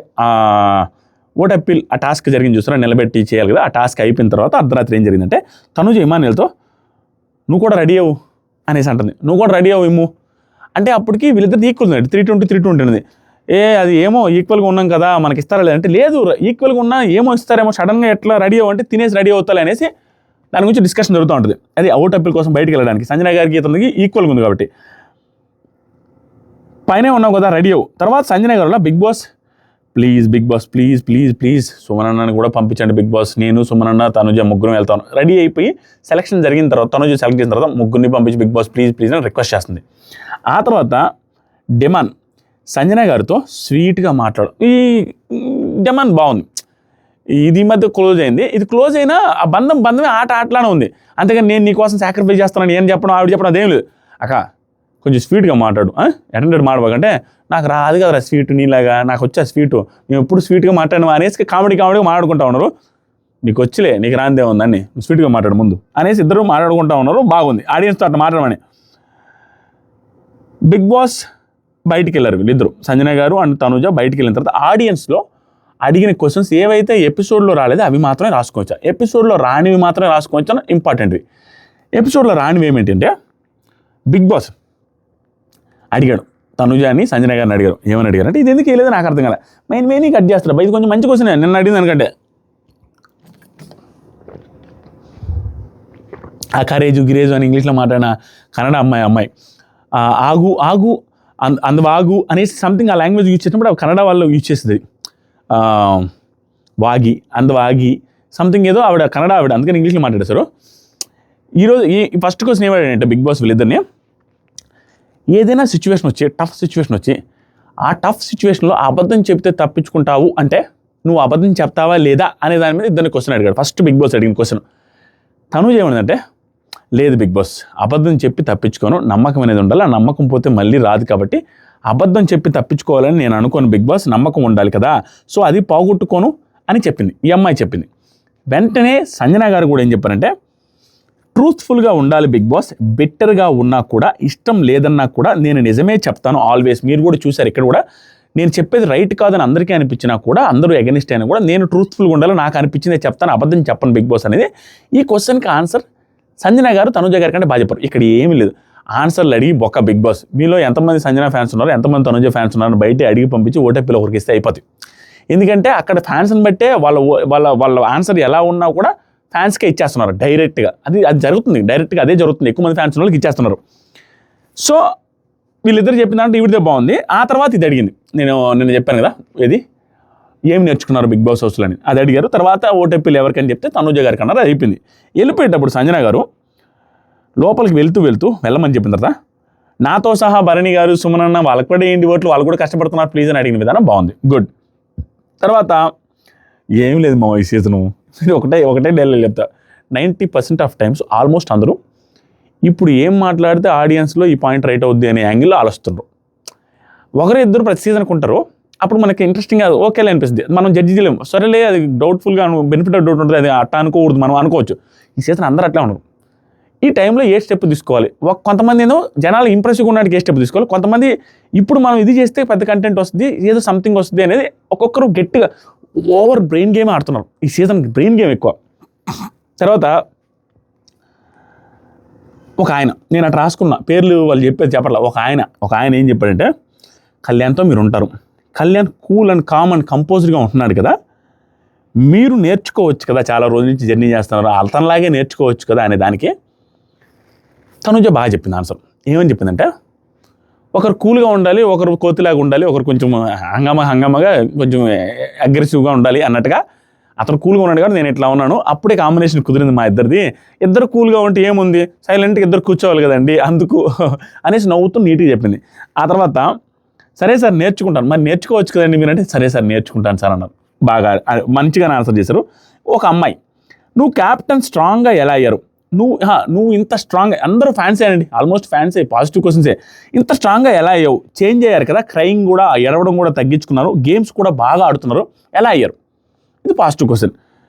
ఓట్ అప్పీల్ ఆ టాస్క్ జరిగింది చూస్తారా, నిలబెట్టి చేయాలి కదా. ఆ టాస్క్ అయిపోయిన తర్వాత అర్ధరాత్రి ఏం జరిగిందంటే తనుజ ఇమాన్యుల్తో నువ్వు కూడా రెడీ అవ్వు అనేసి అంటుంది. నువ్వు కూడా రెడీ అవ్వు ఇమ్ము అంటే అప్పటికి వీళ్ళిద్దరు ఈక్వల్ ఉంది, 320 ఉంది. అది ఏమో ఈక్వల్గా ఉన్నాం కదా మనకి ఇస్తారా లేదంటే, లేదు ఈక్వల్గా ఉన్నా ఏమో ఇస్తారేమో, సడన్గా ఎట్లా రెడీ అవ్వంటే తినేసి రెడీ అవుతాలి అనేసి దాని గురించి డిస్కషన్ జరుగుతూ ఉంటుంది. అది అవుట్ అప్పీల్ కోసం బయటికి వెళ్ళడానికి సంజన గారికి ఇతనికి ఈక్వల్గా ఉంది కాబట్టి. పైనే ఉన్నావు కదా రెడీ అవ్వు. తర్వాత సంజన గారు బిగ్ బాస్ ప్లీజ్ సుమనన్నని కూడా పంపించండి బిగ్ బాస్, నేను సుమనన్న తనుజ ముగ్గురు వెళ్తాను. రెడీ అయిపోయి సెలక్షన్ జరిగిన తర్వాత తనుజ సెలెక్ట్ చేసిన తర్వాత ముగ్గురిని పంపించి బిగ్ బాస్ ప్లీజ్ అని రిక్వెస్ట్ చేస్తుంది. ఆ తర్వాత డెమాన్ సంజన గారితో స్వీట్గా మాట్లాడు. ఈ డెమాన్ బాగుంది. ఇది మధ్య క్లోజ్ అయింది. ఇది క్లోజ్ అయినా ఆ బంధమే ఆటలానే ఉంది. అంతేగాని నేను నీకోసం సాక్రిఫైస్ చేస్తానని ఏం చెప్పడం ఆవిడ చెప్పడం అదేం లేదు. అక్క కొంచెం స్వీట్గా మాట్లాడు, అటెండెడ్ మాడబాకంటే నాకు రాదు కదరా స్వీట్, నీలాగా నాకు వచ్చా స్వీటు, మేము ఎప్పుడు స్వీట్గా మాట్లాడినా అనేసి కామెడీగా మాట్లాడుకుంటా ఉన్నారు. నీకు వచ్చిలే, నీకు రాందే ఉందని నువ్వు స్వీట్గా మాట్లాడు ముందు అనేసి ఇద్దరు మాట్లాడుకుంటా ఉన్నారు. బాగుంది. ఆడియన్స్తో అట్లా మాట్లాడమని. బిగ్ బాస్ బయటికి వెళ్ళారు వీళ్ళిద్దరు, సంజన గారు అండ్ తనుజ బయటికి వెళ్ళిన తర్వాత ఆడియన్స్లో అడిగిన క్వశ్చన్స్ ఏవైతే ఎపిసోడ్లో రాలేదో అవి మాత్రమే రాసుకోవచ్చా, ఎపిసోడ్లో రానివి మాత్రమే రాసుకోవచ్చా ఇంపార్టెంట్వి. ఎపిసోడ్లో రానివి ఏమేంటంటే బిగ్ బాస్ అడిగాడు తనుజాని సంజన గారిని అడిగారు. ఏమని అడిగారు అంటే ఇది ఎందుకు వేయలేదు నాకు అర్థం కాలే. మెయిన్ కట్ చేస్తారు. ఇది కొంచెం మంచి క్వశ్చన్ నిన్న అడిగింది అనుకంటే. ఆ కరేజు గిరేజు అని ఇంగ్లీష్లో మాట్లాడిన కన్నడ అమ్మాయి ఆగు అందవాగు అనేసి సంథింగ్ ఆ లాంగ్వేజ్ యూజ్ చేసినప్పుడు ఆ కన్నడ వాళ్ళు యూజ్ చేస్తుంది. అందవాగి సంథింగ్ ఏదో ఆవిడ కన్నడ ఆవిడ, అందుకని ఇంగ్లీష్లో మాట్లాడేశారు. ఈరోజు ఈ ఫస్ట్ క్వశ్చన్ ఏమంటే బిగ్ బాస్ వీళ్ళిద్దరిని, ఏదైనా సిచ్యువేషన్ వచ్చి టఫ్ సిచ్యువేషన్ వచ్చి ఆ టఫ్ సిచ్యువేషన్లో అబద్ధం చెప్తే తప్పించుకుంటావు అంటే నువ్వు అబద్ధం చెప్తావా లేదా అనే దాని మీద ఇద్దరిని క్వశ్చన్ అడిగాడు. ఫస్ట్ బిగ్ బాస్ అడిగిన క్వశ్చన్. తనుజ ఏమన్నదంటే లేదు బిగ్ బాస్, అబద్ధం చెప్పి తప్పించుకోను, నమ్మకం అనేది ఉండాలి, ఆ నమ్మకం పోతే మళ్ళీ రాదు కాబట్టి అబద్ధం చెప్పి తప్పించుకోవాలని నేను అనుకోను బిగ్ బాస్, నమ్మకం ఉండాలి కదా, సో అది పోగొట్టుకోను అని చెప్పింది. ఈ అమ్మాయి చెప్పింది. వెంటనే సంజన గారు కూడా ఏం చెప్పారంటే ట్రూత్ఫుల్గా ఉండాలి బిగ్ బాస్, బెటర్గా ఉన్నా కూడా ఇష్టం లేదన్నా కూడా నేను నిజమే చెప్తాను ఆల్వేస్. మీరు కూడా చూసారు ఇక్కడ కూడా నేను చెప్పేది రైట్ కాదని అందరికీ అనిపించినా కూడా, అందరూ ఎగనిస్ట్ అయినా కూడా నేను ట్రూత్ఫుల్గా ఉండాలి, నాకు అనిపించిందే చెప్తాను, అబద్ధం చెప్పను బిగ్ బాస్ అనేది. ఈ క్వశ్చన్కి ఆన్సర్ సంజన గారు తనుజ గారి కంటే బాగా చెప్పారు. ఇక్కడ ఏమీ లేదు, ఆన్సర్లు అడిగి బొక్క బిగ్ బాస్. మీలో ఎంతమంది సంజన ఫ్యాన్స్ ఉన్నారు, ఎంతమంది తనుజ ఫ్యాన్స్ ఉన్నారు బయట అడిగి పంపించి ఓటీపీలో ఒకరికి ఇస్తే అయిపోతుంది. ఎందుకంటే అక్కడ ఫ్యాన్స్ని బట్టే వాళ్ళ ఆన్సర్ ఎలా ఉన్నా కూడా ఫ్యాన్స్కే ఇచ్చేస్తున్నారు డైరెక్ట్గా. అది జరుగుతుంది, డైరెక్ట్గా అదే జరుగుతుంది. ఎక్కువ మంది ఫ్యాన్స్ ఉన్న వాళ్ళకి ఇచ్చేస్తున్నారు. సో వీళ్ళిద్దరు చెప్పిన దాంట్లో ఈవిడితే బాగుంది. ఆ తర్వాత ఇది అడిగింది. నేను చెప్పాను కదా, ఇది ఏం నేర్చుకున్నారు బిగ్ బాస్ హౌస్లో అని అది అడిగారు. తర్వాత ఓటీపీలు ఎవరికని చెప్తే తనుజ గారికి అన్నారు. అది అయిపోయింది. వెళ్ళిపోయేటప్పుడు సంజన గారు లోపలికి వెళ్తూ వెళ్ళమని చెప్పిన తర్వాత నాతో సహా భరణి గారు, సుమనన్న వాళ్ళకి కూడా ఏంటి ఓట్లు, వాళ్ళు కూడా కష్టపడుతున్నారు ప్లీజ్ అని అడిగిన విధానం బాగుంది, గుడ్. తర్వాత ఏం లేదు మా ఈ సీజను ఒకటే డైలాగ్ చెప్తా. 90% ఆఫ్ టైమ్స్ ఆల్మోస్ట్ అందరూ ఇప్పుడు ఏం మాట్లాడితే ఆడియన్స్లో ఈ పాయింట్ రైట్ అవుద్ది అనే యాంగిల్లో ఆలోచిస్తుండ్రు. ఒకరిద్దరు ప్రతి సీజన్కి ఉంటారు. అప్పుడు మనకి ఇంట్రెస్టింగ్గా ఓకేలే అనిపిస్తుంది. మనం జడ్జి చేయలేము, సరేలే అది డౌట్ఫుల్గా బెనిఫిట్ ఆఫ్ డౌట్ ఉంటుంది, అది అట్లా అనుకోకూడదు మనం అనుకోవచ్చు. ఈ సీజన్ అందరూ అట్లా ఉండరు. ఈ టైంలో ఏ స్టెప్ తీసుకోవాలి, కొంతమంది ఏదో జనాలు ఇంప్రెసివ్గా ఉండడానికి ఏ స్టెప్ తీసుకోవాలి, కొంతమంది ఇప్పుడు మనం ఇది చేస్తే పెద్ద కంటెంట్ వస్తుంది, ఏదో సంథింగ్ వస్తుంది అనేది ఒక్కొక్కరు గట్టిగా ఓవర్ బ్రెయిన్ గేమ్ ఆడుతున్నారు ఈ సీజన్, బ్రెయిన్ గేమ్ ఎక్కువ. తర్వాత ఒక ఆయన, నేను అట్లా రాసుకున్న పేర్లు వాళ్ళు చెప్పట్లా, ఒక ఆయన ఏం చెప్పాడంటే, కళ్యాణ్తో మీరు ఉంటారు, Kalyan cool and calm and కంపోజ్డ్గా ఉంటున్నాడు కదా, మీరు నేర్చుకోవచ్చు కదా, చాలా రోజుల నుంచి జర్నీ చేస్తున్నారు, అతనిలాగే నేర్చుకోవచ్చు కదా అనే దానికి తనుజ బాగా చెప్పింది ఆన్సర్. ఏమని చెప్పిందంటే, ఒకరు కూల్గా ఉండాలి, ఒకరు కోతిలాగా ఉండాలి, ఒకరు కొంచెం హంగామాగా కొంచెం అగ్రెసివ్గా ఉండాలి అన్నట్టుగా. అతను కూల్గా ఉన్నాడు కాబట్టి నేను ఇట్లా ఉన్నాను, అప్పుడే కాంబినేషన్ కుదిరింది మా ఇద్దరిది. ఇద్దరు కూల్గా ఉంటే ఏముంది, సైలెంట్గా ఇద్దరు కూర్చోవాలి కదండి అందుకు అనేసి నవ్వుతూ నీట్గా చెప్పింది. ఆ తర్వాత సరే సార్ నేర్చుకుంటాను, మరి నేర్చుకోవచ్చు కదండి మీరంటే, సరే సార్ నేర్చుకుంటాను సార్ అన్నారు. బాగా మంచిగానే ఆన్సర్ చేశారు. ఒక అమ్మాయి, నువ్వు క్యాప్టెన్ స్ట్రాంగ్గా ఎలా అయ్యారు, నువ్వు ఇంత స్ట్రాంగ్, అందరూ ఫ్యాన్సే అండి, ఆల్మోస్ట్ ఫ్యాన్సే, పాజిటివ్ క్వశ్చన్సే, ఇంత స్ట్రాంగ్గా ఎలా అయ్యావు, చేంజ్ అయ్యారు కదా, క్రైమ్ కూడా ఎడవడం కూడా తగ్గించుకున్నారు, గేమ్స్ కూడా బాగా ఆడుతున్నారు, ఎలా అయ్యారు, ఇది పాజిటివ్ క్వశ్చన్.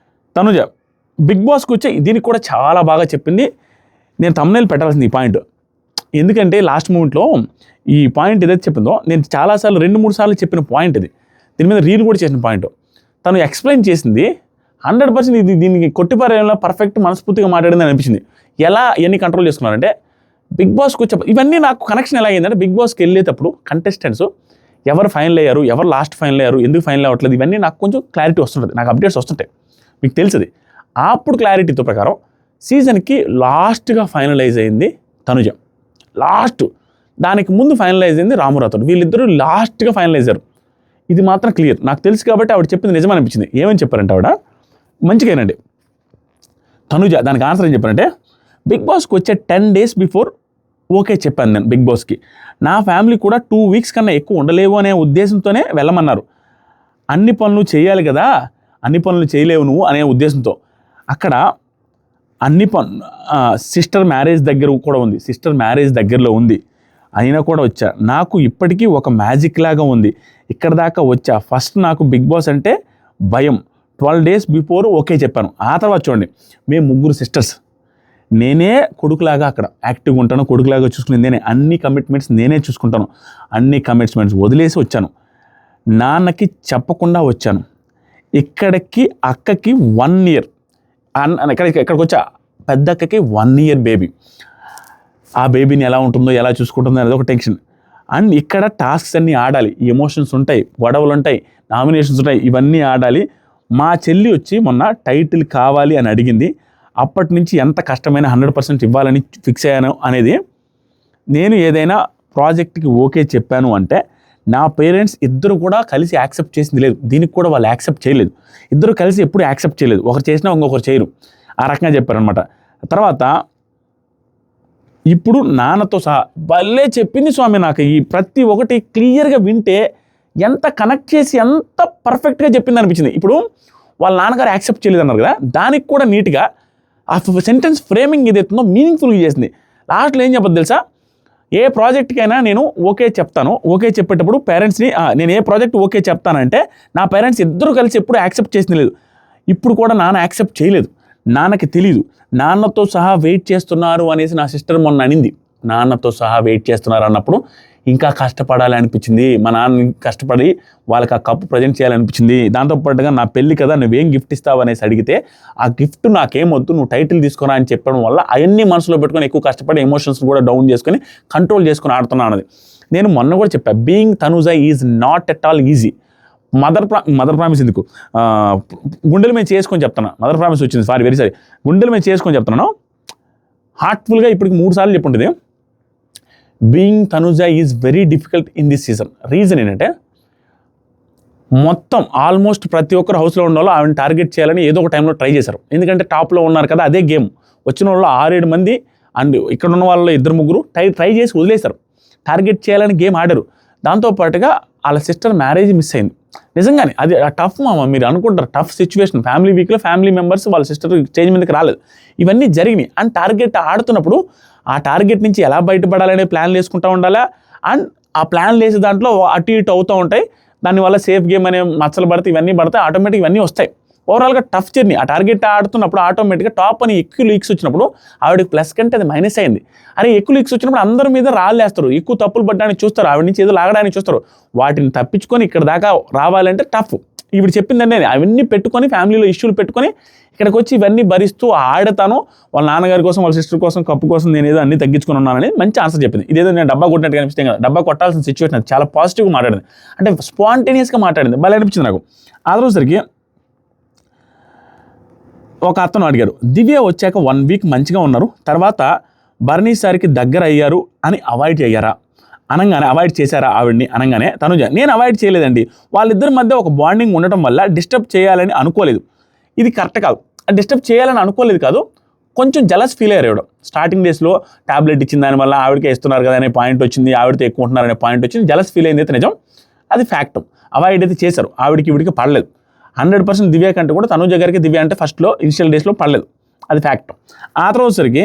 తనుజ బిగ్ బాస్కి వచ్చి దీనికి కూడా చాలా బాగా చెప్పింది. నేను thumbnail పెట్టాల్సింది ఈ పాయింట్, ఎందుకంటే లాస్ట్ మూమెంట్లో ఈ పాయింట్ ఏదైతే చెప్పిందో నేను చాలాసార్లు 2-3 సార్లు చెప్పిన పాయింట్ ఇది, దీని మీద రీల్ కూడా చేసిన పాయింట్. తను ఎక్స్ప్లెయిన్ చేసింది 100% ఇది దీనికి కొట్టిపారేలా పర్ఫెక్ట్ మనస్ఫూర్తిగా మాట్లాడిందని అనిపించింది. ఎలా ఎన్ని కంట్రోల్ చేసుకున్నారంటే, బిగ్ బాస్కి వచ్చే ఇవన్నీ నాకు కనెక్షన్ ఎలా అయ్యిందంటే, బిగ్ బాస్కి వెళ్ళేటప్పుడు కంటెస్టెంట్స్ ఎవరు ఫైనల్ అయ్యారు, ఎవరు లాస్ట్ ఫైనల్ అయ్యారు, ఎందుకు ఫైనల్ అవ్వట్లేదు, ఇవన్నీ నాకు కొంచెం క్లారిటీ వస్తుంటుంది, నాకు అప్డేట్స్ వస్తుంటాయి, మీకు తెలుసుది. అప్పుడు క్లారిటీతో ప్రకారం సీజన్కి లాస్ట్గా ఫైనలైజ్ అయింది తనుజ, లాస్ట్, దానికి ముందు ఫైనలైజ్ అయింది రాము రాథోడ్, వీళ్ళిద్దరూ లాస్ట్గా ఫైనలైజ్ అయ్యారు. ఇది మాత్రం క్లియర్, నాకు తెలుసు కాబట్టి ఆవిడ చెప్పింది నిజం అనిపించింది. ఏమని చెప్పారంటే ఆవిడ మంచిగానండి, తనుజ దానికి ఆన్సర్ ఏం చెప్పారంటే, బిగ్ బాస్కి వచ్చే 10 days బిఫోర్ ఓకే చెప్పాను నేను బిగ్ బాస్కి, నా ఫ్యామిలీ కూడా 2 weeks కన్నా ఎక్కువ ఉండలేవు అనే ఉద్దేశంతోనే వెళ్ళమన్నారు, అన్ని పనులు చేయాలి కదా, అన్ని పనులు చేయలేవు నువ్వు అనే ఉద్దేశంతో. అక్కడ అన్ని సిస్టర్ మ్యారేజ్ దగ్గర కూడా ఉంది, సిస్టర్ మ్యారేజ్ దగ్గరలో ఉంది, అయినా కూడా వచ్చా, నాకు ఇప్పటికీ ఒక మ్యాజిక్ లాగా ఉంది, ఇక్కడ దాకా వచ్చా, ఫస్ట్ నాకు బిగ్ బాస్ అంటే భయం, 12 days బిఫోర్ ఓకే చెప్పాను, ఆ తర్వాత చూడండి మేము 3 sisters, నేనే కొడుకులాగా అక్కడ యాక్టివ్గా ఉంటాను, కొడుకులాగా చూసుకునేది నేనే, అన్ని కమిట్మెంట్స్ నేనే చూసుకుంటాను, అన్ని కమిట్మెంట్స్ వదిలేసి వచ్చాను, నాన్నకి చెప్పకుండా వచ్చాను, ఇక్కడికి అక్కకి 1 year, ఇక్కడికి వచ్చా పెద్ద అక్కకి 1 year బేబీ, ఆ బేబీని ఎలా ఉంటుందో ఎలా చూసుకుంటుందో అనేది ఒక టెన్షన్. అండ్ ఇక్కడ టాస్క్స్ అన్నీ ఆడాలి, ఎమోషన్స్ ఉంటాయి, గొడవలు ఉంటాయి, నామినేషన్స్ ఉంటాయి, ఇవన్నీ ఆడాలి. మా చెల్లి వచ్చి మొన్న టైటిల్ కావాలి అని అడిగింది, అప్పటి నుంచి ఎంత కష్టమైన 100% ఇవ్వాలని ఫిక్స్ అయ్యాను అనేది. నేను ఏదైనా ప్రాజెక్ట్కి ఓకే చెప్పాను అంటే నా పేరెంట్స్ ఇద్దరు కూడా కలిసి యాక్సెప్ట్ చేసింది లేదు, దీనికి కూడా వాళ్ళు యాక్సెప్ట్ చేయలేదు, ఇద్దరు కలిసి ఎప్పుడు యాక్సెప్ట్ చేయలేదు, ఒకరు చేసినా ఇంకొకరు చేయరు, ఆ రకంగా చెప్పారనమాట. తర్వాత ఇప్పుడు నాన్నతో సహా భలే చెప్పింది స్వామి, నాకు ఈ ప్రతి ఒక్కటి క్లియర్గా వింటే ఎంత కనెక్ట్ చేసి ఎంత పర్ఫెక్ట్గా చెప్పింది అనిపించింది. ఇప్పుడు వాళ్ళ నాన్నగారు యాక్సెప్ట్ చేయలేదు అన్నారు కదా, దానికి కూడా నీట్గా ఆ సెంటెన్స్ ఫ్రేమింగ్ ఏదైతుందో మీనింగ్ఫుల్గా చేసింది. లాస్ట్లో ఏం చెప్పదు తెలుసా, ఏ ప్రాజెక్ట్కైనా నేను ఓకే చెప్తాను, ఓకే చెప్పేటప్పుడు పేరెంట్స్ని నేను ఏ ప్రాజెక్ట్ ఓకే చెప్తానంటే నా పేరెంట్స్ ఇద్దరు కలిసి ఎప్పుడు యాక్సెప్ట్ చేసింది లేదు, ఇప్పుడు కూడా నాన్న యాక్సెప్ట్ చేయలేదు, నాన్నకి తెలీదు, నాన్నతో సహా వెయిట్ చేస్తున్నారు అనేసి నా సిస్టర్ మొన్న అనింది. నాన్నతో సహా వెయిట్ చేస్తున్నారు అన్నప్పుడు ఇంకా కష్టపడాలి అనిపించింది, మా నాన్న కష్టపడి వాళ్ళకి ఆ కప్పు ప్రజెంట్ చేయాలనిపించింది. దాంతోపాటుగా నా పెళ్ళి కదా నువ్వేం గిఫ్ట్ ఇస్తావు అనేసి అడిగితే ఆ గిఫ్ట్ నాకేమొద్దు నువ్వు టైటిల్ తీసుకురా అని చెప్పడం వల్ల అవన్నీ మనసులో పెట్టుకొని ఎక్కువ కష్టపడి ఎమోషన్స్ కూడా డౌన్ చేసుకొని కంట్రోల్ చేసుకొని ఆడుతున్నా అన్నది. నేను మొన్న కూడా చెప్పా, being Tanuja is not at all easy. Mother promise ఎందుకు గుండెల మీద చేసుకొని చెప్తాను, మదర్ ప్రామిస్ వచ్చింది సారీ గుండెల మీద చేసుకొని చెప్తున్నాను, హార్ట్ఫుల్గా ఇప్పటికి 3 సార్లు చెప్పుంటుంది. Being Tanuja is very difficult in this season. Reason ఏంటంటే మొత్తం ఆల్మోస్ట్ ప్రతి ఒక్కరు హౌస్లో ఉన్న వాళ్ళు ఆవిడని టార్గెట్ చేయాలని ఏదో ఒక టైంలో ట్రై చేశారు. ఎందుకంటే టాప్లో ఉన్నారు కదా, అదే గేమ్. వచ్చిన వాళ్ళు 6-7 మంది అండ్ ఇక్కడ ఉన్న వాళ్ళు 2-3 ట్రై చేసి వదిలేశారు. టార్గెట్ చేయాలని గేమ్ ఆడారు. దాంతోపాటుగా వాళ్ళ సిస్టర్ మ్యారేజ్ మిస్ అయింది. నిజంగానే అది టఫ్ మామ. మీరు అనుకుంటారు టఫ్ సిచ్యువేషన్, ఫ్యామిలీ వీక్లో ఫ్యామిలీ మెంబర్స్ వాళ్ళ సిస్టర్ స్టేజ్ మీదకి రాలేదు. ఇవన్నీ జరిగినాయి. అండ్ టార్గెట్ ఆడుతున్నప్పుడు ఆ టార్గెట్ నుంచి ఎలా బయటపడాలనే ప్లాన్లు వేసుకుంటూ ఉండాలా. అండ్ ఆ ప్లాన్లు వేసే దాంట్లో అటు ఇటు అవుతూ ఉంటాయి. దానివల్ల సేఫ్ గేమ్ అనే మచ్చలు పడితే ఇవన్నీ పడితే ఆటోమేటిక్ ఇవన్నీ వస్తాయి. ఓవరాల్గా టఫ్ జర్నీ. ఆ టార్గెట్ ఆడుతున్నప్పుడు ఆటోమేటిక్గా టాప్ అని ఎక్కువ లీక్స్ వచ్చినప్పుడు ఆవిడకి ప్లస్ కంటే అది మైనస్ అయింది. అరే ఎక్కువ లీక్స్ వచ్చినప్పుడు అందరి మీద రాళ్ళేస్తారు, ఎక్కువ తప్పులు పడ్డానికి చూస్తారు, ఆవిడ నుంచి ఏదో లాగడానికి చూస్తారు. వాటిని తప్పించుకొని ఇక్కడ దాకా రావాలంటే టఫ్. ఇవి చెప్పిందండి, అవన్నీ పెట్టుకొని ఫ్యామిలీలో ఇష్యూలు పెట్టుకొని ఇక్కడికి వచ్చి ఇవన్నీ భరిస్తూ ఆడతాను, వాళ్ళ నాన్నగారి కోసం వాళ్ళ సిస్టర్ కోసం కప్పు కోసం నేను ఏదో అన్ని తగ్గించుకుని ఉన్నానని మంచి ఆన్సర్ చెప్పింది. ఇదేదో నేను డబ్బా కొట్టినట్టు కనిపిస్తే కదా, డబ్బా కొట్టాల్సిన సిచ్యువేషన్ అది. చాలా పాజిటివ్గా మాట్లాడింది, అంటే స్పాంటేనియస్గా మాట్లాడింది, భలే అనిపించింది నాకు. ఆ రోజుసరికి ఒక అతను అడిగారు, దివ్య వచ్చాక 1 వీక్ మంచిగా ఉన్నారు, తర్వాత బర్నీ సార్కి దగ్గర అయ్యారు అని అవాయిడ్ అయ్యారా అనగానే, అవాయిడ్ చేశారా ఆవిడ్ని అనగానే తనుజ, నేను అవాయిడ్ చేయలేదండి, వాళ్ళిద్దరి మధ్య ఒక బాండింగ్ ఉండటం వల్ల డిస్టర్బ్ చేయాలని అనుకోలేదు. ఇది కరెక్ట్ కాదు. డిస్టర్బ్ చేయాలని అనుకోలేదు కాదు, కొంచెం జలస్ ఫీల్ అయ్యారు ఆవిడ. స్టార్టింగ్ డేస్లో ట్యాబ్లెట్ ఇచ్చిన దానివల్ల ఆవిడకే ఇస్తున్నారు కదా అనే పాయింట్ వచ్చింది, ఆవిడతో ఎక్కువ ఉంటున్నారు అనే పాయింట్ వచ్చింది, జలస్ ఫీల్ అయింది అయితే నిజం, అది ఫ్యాక్ట్. అవాయిడ్ అయితే చేశారు, ఆవిడకి ఈవిడికి పడలేదు. 100% దివ్య కంటే కూడా తనుజ గారికి దివ్య అంటే ఫస్ట్లో ఇనిషియల్ డేస్లో పడలేదు, అది ఫ్యాక్ట్. ఆ తర్వాతసరికి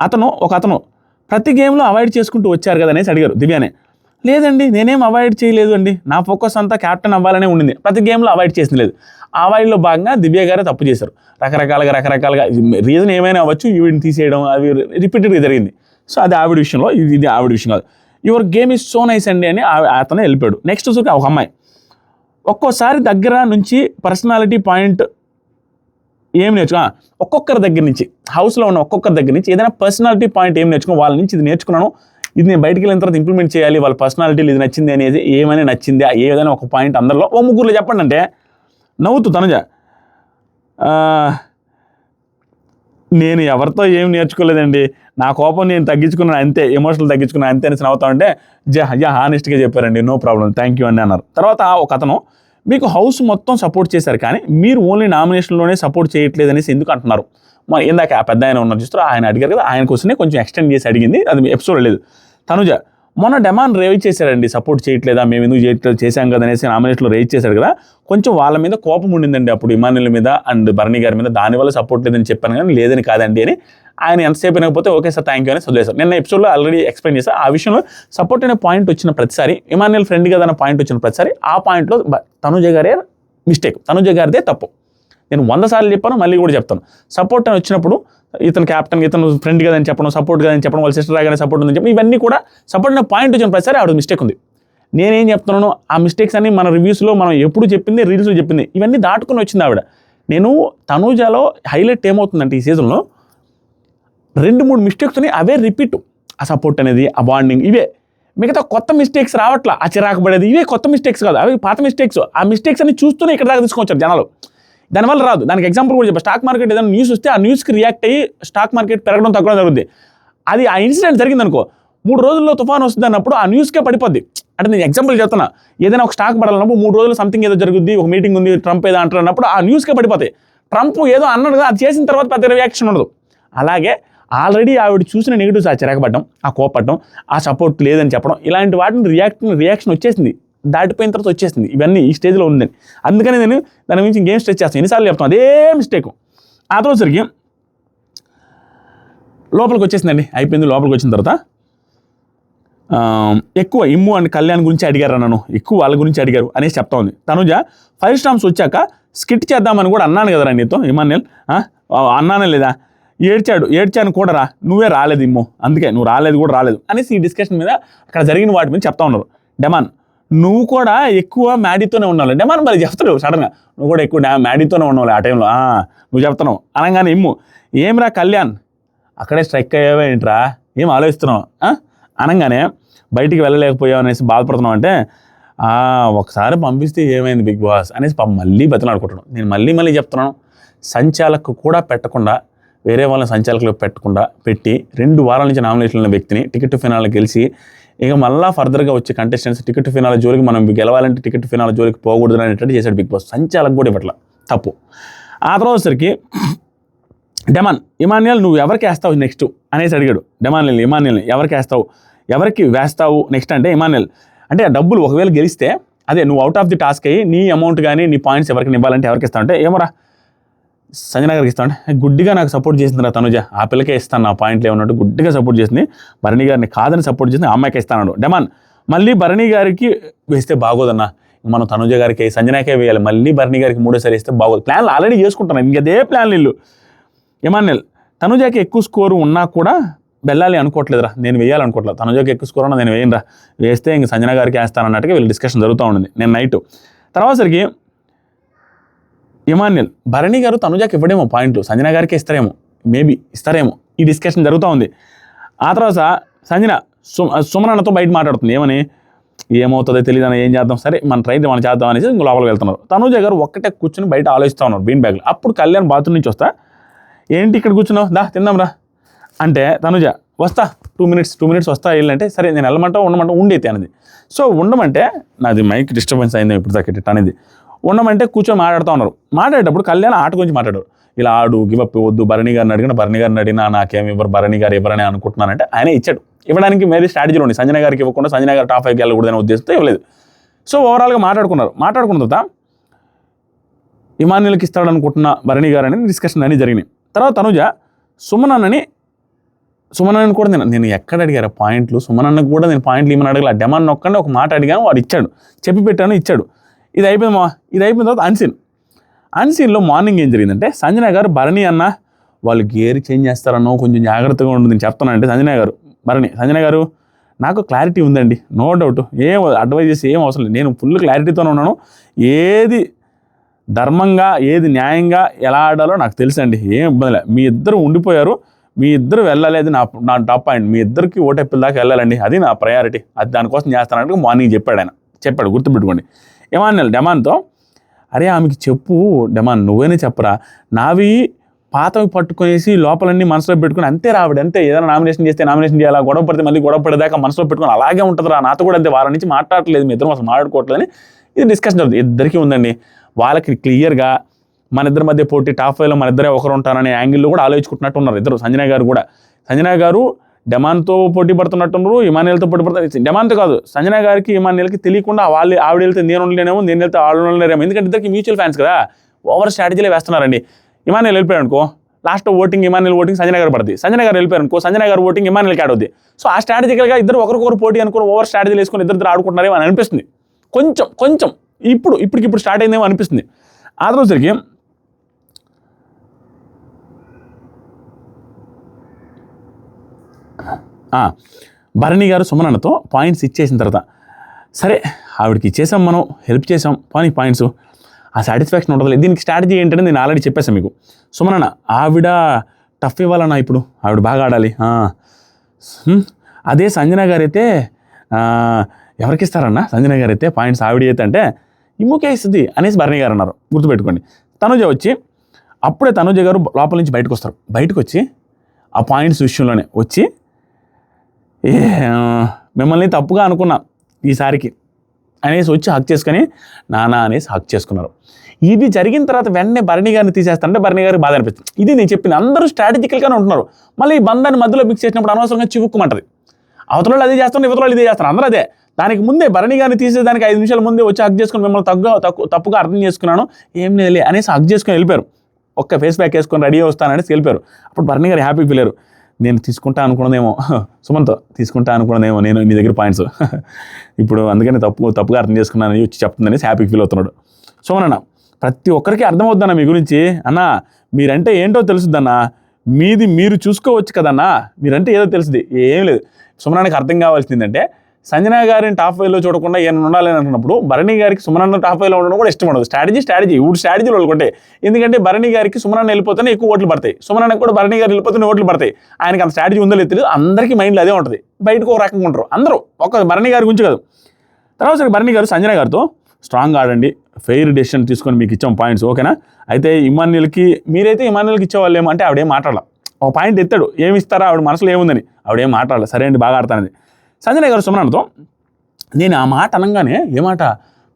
అతను ప్రతి గేమ్లో అవాయిడ్ చేసుకుంటూ వచ్చారు కదా అనేసి అడిగారు దివ్యనే. లేదండి నేనేం అవాయిడ్ చేయలేదు అండి, నా ఫోకస్ అంతా క్యాప్టెన్ అవ్వాలనే ఉండింది, ప్రతి గేమ్లో అవాయిడ్ చేసింది లేదు. ఆ అవాయిడ్లో భాగంగా దివ్య గారే తప్పు చేశారు. రకరకాలుగా రీజన్ ఏమైనా అవ్వచ్చు, ఈవిడిని తీసేయడం అవి రిపీటెడ్గా జరిగింది. సో అది ఆవిడ విషయంలో, ఇది ఆవిడ విషయం కాదు. Your game is so nice అండి అని అతను వెళ్ళిపోయాడు. నెక్స్ట్ ఒక అమ్మాయి, ఒక్కోసారి దగ్గర నుంచి పర్సనాలిటీ పాయింట్ ఏం ఒక్కొక్కరి దగ్గర నుంచి, హౌస్లో ఉన్న ఒక్కొక్కరి దగ్గర నుంచి ఏదైనా పర్సనాలిటీ పాయింట్ ఏం నేర్చుకున్నా, వాళ్ళ నుంచి ఇది నేర్చుకున్నాను, ఇది నేను బయటికి వెళ్ళిన తర్వాత ఇంప్లిమెంట్ చేయాలి, వాళ్ళ పర్సనాలిటీలు ఇది నచ్చింది అనేది ఏమైనా నచ్చింది, ఏదైనా ఒక పాయింట్ అందరిలో 3 చెప్పండి అంటే నవ్వుతూ తనుజ, నేను ఎవరితో ఏం నేర్చుకోలేదండి, నా కోపం నేను తగ్గించుకున్నాను అంతే, ఎమోషనల్ తగ్గించుకున్నాను అంతే అనేసి నవ్వుతా ఉంటే హానెస్ట్గా చెప్పారండి, నో ప్రాబ్లం, థ్యాంక్ యూ అని అన్నారు. తర్వాత ఒక అతను, మీకు హౌస్ మొత్తం సపోర్ట్ చేశారు కానీ మీరు ఓన్లీ నామినేషన్లోనే సపోర్ట్ చేయట్లేదు అనేసి ఎందుకు అంటున్నారు. మరి ఇందాక ఆ పెద్ద ఆయన ఉన్నారు చూస్తారు, ఆయన అడిగారు కదా, ఆయన క్వశ్చనే కొంచెం ఎక్స్టెండ్ చేసి అడిగింది, అది ఎపిసోడ్ లేదు. తనుజ, మొన్న డెమాండ్ రేజ్ చేశారండి, సపోర్ట్ చేయట్లేదా, మేము ఎందుకు చేయట్లేదు, చేశాం కదా అనేసి నామినేషన్లో రేజ్ చేశాడు కదా, కొంచెం వాళ్ళ మీద కోపం ఉండిందండి అప్పుడు, ఇమానుయల్ మీద అండ్ బర్నీ గారి మీద, దానివల్ల సపోర్ట్ లేదని చెప్పాను కానీ లేదని కాదండి అని ఆయన ఎంతసేపు అయినకపోతే ఓకే సార్ థ్యాంక్ యూ అని వదిలేశారు. నిన్న ఎపిసోడ్లో ఆల్రెడీ ఎక్స్ప్లెయిన్ చేశాను. ఆ విషయంలో సపోర్ట్ అనే పాయింట్ వచ్చిన ప్రతిసారి, ఇమానుయల్ ఫ్రెండ్ కదా అన్న పాయింట్ వచ్చిన ప్రతిసారి ఆ పాయింట్లో తనుజ గారే మిస్టేక్, తనుజ గారిదే తప్పు. నేను 100 సార్లు చెప్పాను, మళ్ళీ కూడా చెప్తాను. సపోర్ట్ అని వచ్చినప్పుడు ఇతను క్యాప్టెన్, ఇతను ఫ్రెండ్ కదని చెప్పడం, సపోర్ట్ కదని చెప్పడం, వాళ్ళ సిస్టర్ రాగానే సపోర్ట్ ఉందని చెప్పడం, ఇవన్నీ కూడా సపోర్ట్ అనే పాయింట్ వచ్చిన ప్రతిసారి ఆవిడ మిస్టేక్ ఉంది. నేనేం చెప్తున్నాను, ఆ మిస్టేక్స్ అన్ని మన రివ్యూస్లో మనం ఎప్పుడు చెప్పింది, రీల్స్లో చెప్పింది, ఇవన్నీ దాటుకుని వచ్చింది ఆవిడ. నేను తనుజాలో హైలైట్ ఏమవుతుందంటే ఈ సీజన్లో 2-3 మిస్టేక్స్ ఉన్నాయి, అవే రిపీట్. ఆ సపోర్ట్ అనేది, ఆ బాండింగ్, ఇవే. మిగతా కొత్త మిస్టేక్స్ రావట్లా, ఆ చిరాకు పడేది, ఇవే కొత్త మిస్టేక్స్ కాదు, అవి పాత మిస్టేక్స్. ఆ మిస్టేక్స్ అన్ని చూస్తూనే ఇక్కడ దాకా తీసుకొచ్చారు జనాలు, దానివల్ల రాదు. దానికి ఎగ్జాంపుల్ కూడా చెప్పారు, స్టాక్ మార్కెట్ ఏదైనా న్యూస్ వస్తే ఆ న్యూస్కి రియాక్ట్ అయ్యి స్టాక్ మార్కెట్ పెరగడం తగ్గడం జరుగుతుంది. అది ఆ ఇన్సిడెంట్ జరిగిందనుకో, 3 రోజుల్లో తుఫాను వస్తుంది అన్నప్పుడు ఆ న్యూస్కే పడిపోద్ది. అంటే నేను ఎగ్జాంపుల్ చెప్తున్నా, ఏదైనా ఒక స్టాక్ పడాలన్నప్పుడు 3 రోజులు సంథింగ్ ఏదో జరుగుద్ది, ఒక మీటింగ్ ఉంది, ట్రంప్ ఏదో అంటారన్నప్పుడు ఆ న్యూస్కే పడిపోతాయి. ట్రంప్ ఏదో అన్నాడు కదా, అది చేసిన తర్వాత పెద్ద రియాక్షన్ ఉండదు. అలాగే ఆల్రెడీ ఆవిడ చూసిన నెగిటివ్స్, ఆ చిరకపడడం, ఆ కోపడడం, ఆ సపోర్ట్ లేదని చెప్పడం, ఇలాంటి వాటిని రియాక్షన్ వచ్చేసింది, దాటిపోయిన తర్వాత వచ్చేసింది. ఇవన్నీ ఈ స్టేజ్లో ఉందని, అందుకని నేను దాని గురించి ఇంకేం స్ట్రెచ్ చేస్తాను, ఎన్నిసార్లు చెప్తాను అదే మిస్టేక్. ఆ తర్వాతసరికి లోపలికి వచ్చేసిందండి, అయిపోయింది. లోపలికి వచ్చిన తర్వాత ఎక్కువ ఇమ్ము అండ్ కళ్యాణ్ గురించి అడిగారు, నన్ను ఎక్కువ వాళ్ళ గురించి అడిగారు అనేసి చెప్తా ఉంది. తనుజ, 5 స్టార్స్ వచ్చాక స్కిట్ చేద్దామని కూడా అన్నాను కదరా నీతో, ఇమానుయల్ అన్నానే లేదా, ఏడ్చాను కూడా రా, నువ్వే రాలేదు ఇమ్ము, అందుకే నువ్వు రాలేదు అనేసి ఈ డిస్కషన్ మీద అక్కడ జరిగిన వాటి మీద చెప్తా ఉన్నారు. డెమాన్, నువ్వు కూడా ఎక్కువ మ్యాడీతోనే ఉన్నావు. డెమాన్ మరి చెప్తాడు సడన్గా, నువ్వు కూడా ఎక్కువ మ్యాడీతోనే ఉన్నావు ఆ టైంలో, నువ్వు చెప్తున్నావు అనగానే ఇమ్ము, ఏమిరా కళ్యాణ్ అక్కడే స్ట్రైక్ అయ్యావే ఏంట్రా, ఏం ఆలోచిస్తున్నావు అనగానే, బయటికి వెళ్ళలేకపోయావు అనేసి బాధపడుతున్నావు అంటే, ఒకసారి పంపిస్తే ఏమైంది బిగ్ బాస్ అనేసి మళ్ళీ బతిలాడుకుంటున్నాను. నేను మళ్ళీ చెప్తున్నాను, సంచాలకు కూడా పెట్టకుండా వేరే వాళ్ళని సంచాలకులు పెట్టి 2 వారాల నుంచి నామినేషన్ ఉన్న వ్యక్తిని టికెట్ ఫినాల్ గెలిచి ఇక మళ్ళీ ఫర్దర్గా వచ్చే కంటెస్టెంట్స్ టికెట్ ఫినాల జోలికి మనం గెలవాలంటే టికెట్ ఫినాల జోలికి పోకూడదు అనేటట్టు చేశాడు బిగ్ బాస్. సంచాలకు కూడా ఇవ్వట్ల తప్పు. ఆ తర్వాత వచ్చేసరికి డెమాన్ ఇమాన్యుయల్ నువ్వు ఎవరికి వేస్తావు నెక్స్ట్ అనేసి అడిగాడు. ఇమాన్యుల్ని ఎవరికి వేస్తావు నెక్స్ట్ అంటే ఇమాన్యుయల్ అంటే డబ్బులు ఒకవేళ గెలిస్తే అదే నువ్వు అవుట్ ఆఫ్ ది టాస్క్ అయ్యి నీ అమౌంట్ కానీ నీ పాయింట్స్ ఎవరికి ఇవ్వాలంటే ఎవరికి ఇస్తావు అంటే ఏమరా సంజన గారికి ఇస్తాను. గుడ్డిగా నాకు సపోర్ట్ చేసింది రా తనుజ, ఆ పిల్లకే ఇస్తాను నా పాయింట్లు ఏమన్నట్టు గుడ్డిగా సపోర్ట్ చేసింది. భరణి గారిని కాదని సపోర్ట్ చేసింది, ఆ అమ్మాయికి ఇస్తాను. డెమాన్ మళ్ళీ భరణి గారికి వేస్తే బాగోదన్నా, మనం తనుజ గారికి సంజనాకే వేయాలి, మళ్ళీ భరణి గారికి 3సారి వేస్తే బాగోదు. ప్లాన్లు ఆల్రెడీ చేసుకుంటున్నాను, ఇంకదే ప్లాన్లు ఇల్లు. ఇమాన్యుయల్ తనుజాకి ఎక్కువ స్కోరు ఉన్నా కూడా వెళ్ళాలి అనుకోవట్లేదురా, నేను వేయాలనుకోవట్లేదు. తనుజాకి ఎక్కువ స్కోర్ ఉన్నా నేను వేయనురా, వేస్తే ఇంక సంజన గారికి వేస్తాను అన్నట్టుగా వీళ్ళు డిస్కషన్ జరుగుతూ ఉండింది నేను నైట్. తర్వాత సరికి ఇమాన్యుయల్ భరణి గారు తనుజాకి ఇవ్వడేమో పాయింట్లు, సంజన గారికి ఇస్తారేమో, మేబీ ఇస్తారేమో, ఈ డిస్కషన్ జరుగుతూ ఉంది. ఆ తర్వాత సంజన సుమనతో బయట మాట్లాడుతుంది, ఏమని ఏమవుతుందో తెలియదని, ఏం చేద్దాం, సరే మన ట్రై మనం చేద్దాం అనేసి ఇంకో లోపలికి వెళ్తున్నారు. తనుజ గారు ఒక్కటే కూర్చొని బయట ఆలోచిస్తూ ఉన్నారు బీన్ బ్యాగ్లో. అప్పుడు కళ్యాణ్ బాత్రూమ్ నుంచి వస్తా, ఏంటి ఇక్కడ కూర్చున్నావు, దా తిందాం రా అంటే తనుజ వస్తా 2 minutes వస్తా వెళ్ళంటే, సరే నేను వెళ్ళమంటావు ఉండమంటావు ఉండేది అనేది. సో ఉండమంటే నాది మైక్ డిస్టర్బెన్స్ అయింది ఇప్పుడు దాకా అనేది. ఉండమంటే కూర్చొని మాట్లాడుతూ ఉన్నారు. మాట్లాడేటప్పుడు కళ్యాణ్ ఆట గురించి మాట్లాడారు. ఇలా ఆడు గివప్ వద్దు, భరణి గారిని అడిగినా నాకేమి ఇవ్వరు, భరణి గారు ఎవరని అనుకుంటున్నానంటే ఆయన ఇచ్చాడు. ఇవ్వడానికి మేబీ స్ట్రాటజీలో ఉంది, సంజన గారికి ఇవ్వకుండా సంజన గారు టాప్ 5కి వెళ్ళకూడదనే ఉద్దేశంతో ఇవ్వలేదు. సో ఓవరాల్గా మాట్లాడుకున్న తర్వాత ఇమాన్యుల్కి ఇస్తాడు అనుకుంటున్న భరణి గారు అనేది డిస్కషన్ అన్నీ జరిగినాయి. తర్వాత తనుజ సుమనన్నని కూడా నేను ఎక్కడ అడిగారు పాయింట్లు, సుమనన్నకు కూడా నేను పాయింట్లు ఏమని అడగల, డెమాన్ ఒక్కడే ఒక మాట అడిగాను, వాడు ఇచ్చాడు, చెప్పి పెట్టాను ఇచ్చాడు. ఇది అయిపోయిన తర్వాత అన్సీన్లో మార్నింగ్ ఏం జరిగిందంటే సంజన గారు భరణి అన్న వాళ్ళు గేర్ చేంజ్ చేస్తారన్నో కొంచెం జాగ్రత్తగా ఉంటుంది నేను చెప్తానంటే సంజన గారు నాకు క్లారిటీ ఉందండి, నో డౌట్, ఏం అడ్వైజ్ చేసి ఏం అవసరం లేదు, నేను ఫుల్ క్లారిటీతోనే ఉన్నాను, ఏది ధర్మంగా ఏది న్యాయంగా ఎలా ఆడాలో నాకు తెలుసండి, ఏం ఇబ్బంది లేదు, మీ ఇద్దరు ఉండిపోయారు, మీ ఇద్దరు వెళ్ళాలి, అది నా టాప్ పాయింట్, మీ ఇద్దరికి ఓటెప్పుల దాకా వెళ్ళాలండి, అది నా ప్రయారిటీ, అది దానికోసం చేస్తానంటే మార్నింగ్ చెప్పాడు గుర్తుపెట్టుకోండి. ఇమాన్యుయల్ డెమాన్తో అరే ఆమెకి చెప్పు డెమాన్, నువ్వేనే చెప్పరా, నావి పాతవి పట్టుకునేసి లోపలన్నీ మనసులో పెట్టుకుని అంతే రావిడ, అంతే ఏదైనా నామినేషన్ చేయాలా, గొడవ పడితే మళ్ళీ గొడవ పడేదాకా మనసులో పెట్టుకుని అలాగే ఉంటుందిరా, నాతో కూడా అంతే, వారం నుంచి మాట్లాడట్లేదు, మీ ఇద్దరం అసలు మాట్లాడుకోవట్లేదని ఇది డిస్కషన్ జరుగుతుంది. ఇద్దరికీ ఉందండి, వాళ్ళకి క్లియర్గా మన ఇద్దరి మధ్య పోటీ టాప్ 5లో మన ఇద్దరే ఒకరు ఉంటారనే యాంగిల్లో కూడా ఆలోచించుకుంటున్నట్టు ఉన్నారు ఇద్దరు. సంజన గారు డెమాన్తో పోటీ పడుతున్నట్టున్నారు, ఇమాన్యుయల్తో పోటీ పడుతున్నారు. డెమాన్తో కాదు, సంజన గారికి ఇమాన్యుయల్కి తెలియకుండా ఆవిడ వెళ్తే నేను ఉండలేనేమో, నేను వెళ్తే ఆవిడ ఉండలేరేమో, ఎందుకంటే ఇద్దరికి మ్యూచువల్ ఫ్యాన్స్ కదా, ఓవర్ స్ట్రాటజీలే వేస్తున్నారండి. ఇమాన్యుయల్ వెళ్ళిపోయాడు అనుకో, లాస్ట్ ఇమాన్యుయల్ ఓటింగ్ సంజన గారు పడుతుంది, సంజన గారు వెళ్ళిపోయారు అనుకో, సంజన గారు ఓటింగ్ ఇమాన్యుయల్కి యాడ్ అవుతుంది. సో ఆ స్ట్రాటజికల్గా ఇద్దరు ఒకరికొకరు పోటీ అనుకుని ఓవర్ స్ట్రాటజీలు వేసుకొని ఇద్దరు ఆడుకుంటున్నారేమో అని అనిపిస్తుంది. కొంచెం ఇప్పటికిప్పుడు స్టార్ట్ అయిందేమో అనిపిస్తుంది. ఆ రోజుకి భరణి గారు సుమనన్నతో పాయింట్స్ ఇచ్చేసిన తర్వాత, సరే ఆవిడకి ఇచ్చేసాం, మనం హెల్ప్ చేసాం, పాయింట్స్, ఆ సాటిస్ఫాక్షన్ ఉంటుంది. దీనికి స్ట్రాటజీ ఏంటంటే నేను ఆల్రెడీ చెప్పేసాను మీకు. సుమనన్న ఆవిడ టఫ్ ఇవ్వాలన్నా, ఇప్పుడు ఆవిడ బాగా ఆడాలి. అదే సంజన గారు అయితే ఎవరికి ఇస్తారన్నా, సంజన గారు అయితే పాయింట్స్ ఆవిడ అయితే అంటే ఇమ్ముకే ఇస్తుంది అనేసి భరణి గారు అన్నారు, గుర్తుపెట్టుకోండి. అప్పుడే తనుజ గారు లోపల నుంచి బయటకు వచ్చి ఆ పాయింట్స్ విషయంలోనే వచ్చి మిమ్మల్ని తప్పుగా అనుకున్నా ఈసారికి అనేసి వచ్చి హక్ చేసుకొని నానా అనేసి హక్ చేసుకున్నారు. ఇది జరిగిన తర్వాత వెంటనే భరణి గారిని తీసేస్తారంటే భరణి గారికి బాధ అనిపిస్తుంది. ఇది నేను చెప్పిన అందరూ స్ట్రాటజికల్గానే ఉంటున్నారు, మళ్ళీ ఈ బంధాన్ని మధ్యలో మిక్స్ చేసినప్పుడు అనవసరంగా చివుక్కుమంటది. అవతల వాళ్ళు అదే చేస్తారు, ఇవతల వాళ్ళు ఇదే చేస్తారు, అందరూ అదే. దానికి ముందే భరణి గారిని తీసేదానికి 5 నిమిషాల ముందే వచ్చి హక్ చేసుకుని మిమ్మల్ని తప్పుగా అర్థం చేసుకున్నాను, ఏం లేదు అనేసి హక్ చేసుకుని వెళ్ళిపోయారు. ఒక్క ఫేస్ ప్యాక్ వేసుకొని రెడీ వస్తాననేసి వెళ్ళిపోయారు. అప్పుడు భరణి గారు హ్యాపీ ఫీల్ అయ్యారు. నేను తీసుకుంటా అనుకున్నదేమో, సుమన్తో తీసుకుంటా అనుకున్నదేమో నేను నీ దగ్గర పాయింట్స్, ఇప్పుడు అందుకని తప్పుగా అర్థం చేసుకున్నానని వచ్చి చెప్తుందనేసి హ్యాపీ ఫీల్ అవుతున్నాడు. సుమన్ ప్రతి ఒక్కరికి అర్థమవుద్దన్న మీ గురించి, అన్న మీరంటే ఏంటో తెలుసుద్దన్నా, మీది మీరు చూసుకోవచ్చు కదన్నా, మీరంటే ఏదో తెలుసుది, ఏం లేదు. సుమనానికి అర్థం కావాల్సింది ఏంటంటే సంజన గారిని టాప్ 5లో చూడకుండా ఏమైనా ఉండాలని అనుకున్నప్పుడు భరణి గారికి సుమనన్న టాప్ 5లో ఉండడం కూడా ఇష్టం ఉండదు. స్ట్రాటజీ స్ట్రాటజీలు వాళ్ళకుంటే, ఎందుకంటే భరణి గారికి సుమనన్న వెళ్ళిపోతేనే ఎక్కువ ఓట్లు పడతాయి, సుమనన్నకు కూడా భరణి గారు వెళ్ళిపోతేనే ఓట్లు పడతాయి. ఆయనకి అంత స్ట్రాటజీ ఉందో తెలియదు, అందరికీ మైండ్లో అదే ఉంటుంది, బయటకు ఒక రకంగా ఉంటారు అందరూ, ఒక భరణి గారి గురించి కాదు. తర్వాత భరణి గారు సంజన గారితో స్ట్రాంగ్ ఆడండి, ఫెయిర్ డెసిషన్ తీసుకొని మీకు ఇచ్చాం పాయింట్స్, ఓకేనా, అయితే మీరైతే ఇమాన్యుయల్కి ఇచ్చేవాళ్ళేమో అంటే ఆవిడేం మాట్లాడాలి. ఒక పాయింట్ ఎత్తాడు, ఏమి ఇస్తారా ఆవిడ మనసులో ఏముందని. ఆవిడ ఏం మాట్లాడాలి, సరే అండి బాగా ఆడతానని. సంజన గారు సుమనతో నేను ఆ మాట అనగానే, ఏమాట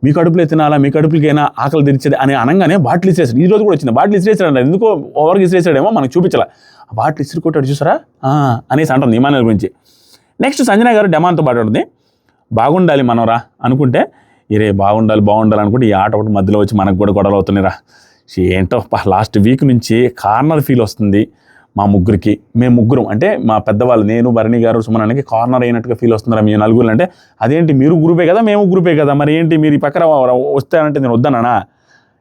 మీ కడుపులో తినాలా, మీ కడుపులకైనా ఆకలి తెరిచేది అని అనగానే బాటిల్ ఇసిరేసాడు. ఈ రోజు కూడా వచ్చింది బాటిల్ ఇసిరేసాడు. ఎందుకో ఓవర్గా ఇసిరేసాడేమో మనకు చూపించాల. ఆ బాటిల్ ఇసిరి కొట్టాడు చూసారా అనేసి అంటుంది ఇమానుయల్ గురించి. నెక్స్ట్ సంజన గారు డెమాన్తో మాట్లాడుతుంది, బాగుండాలి మనవరా అనుకుంటే, ఇరే బాగుండాలి అనుకుంటే ఈ ఆట ఒకటి మధ్యలో వచ్చి మనకు కూడా గొడవలు అవుతున్నాయిరా. ఏంటో లాస్ట్ వీక్ నుంచి కార్నర్ ఫీల్ వస్తుంది మా ముగ్గురికి. మేము ముగ్గురం అంటే మా పెద్దవాళ్ళు, నేను, భరణి గారు, సుమనానికి కార్నర్ అయినట్టుగా ఫీల్ వస్తుందిరా మీ నలుగురు. అంటే అదేంటి మీరు గ్రూపే కదా, మేము గ్రూపే కదా, మరి ఏంటి మీరు ఈ పక్కన వస్తానంటే నేను వద్దనా?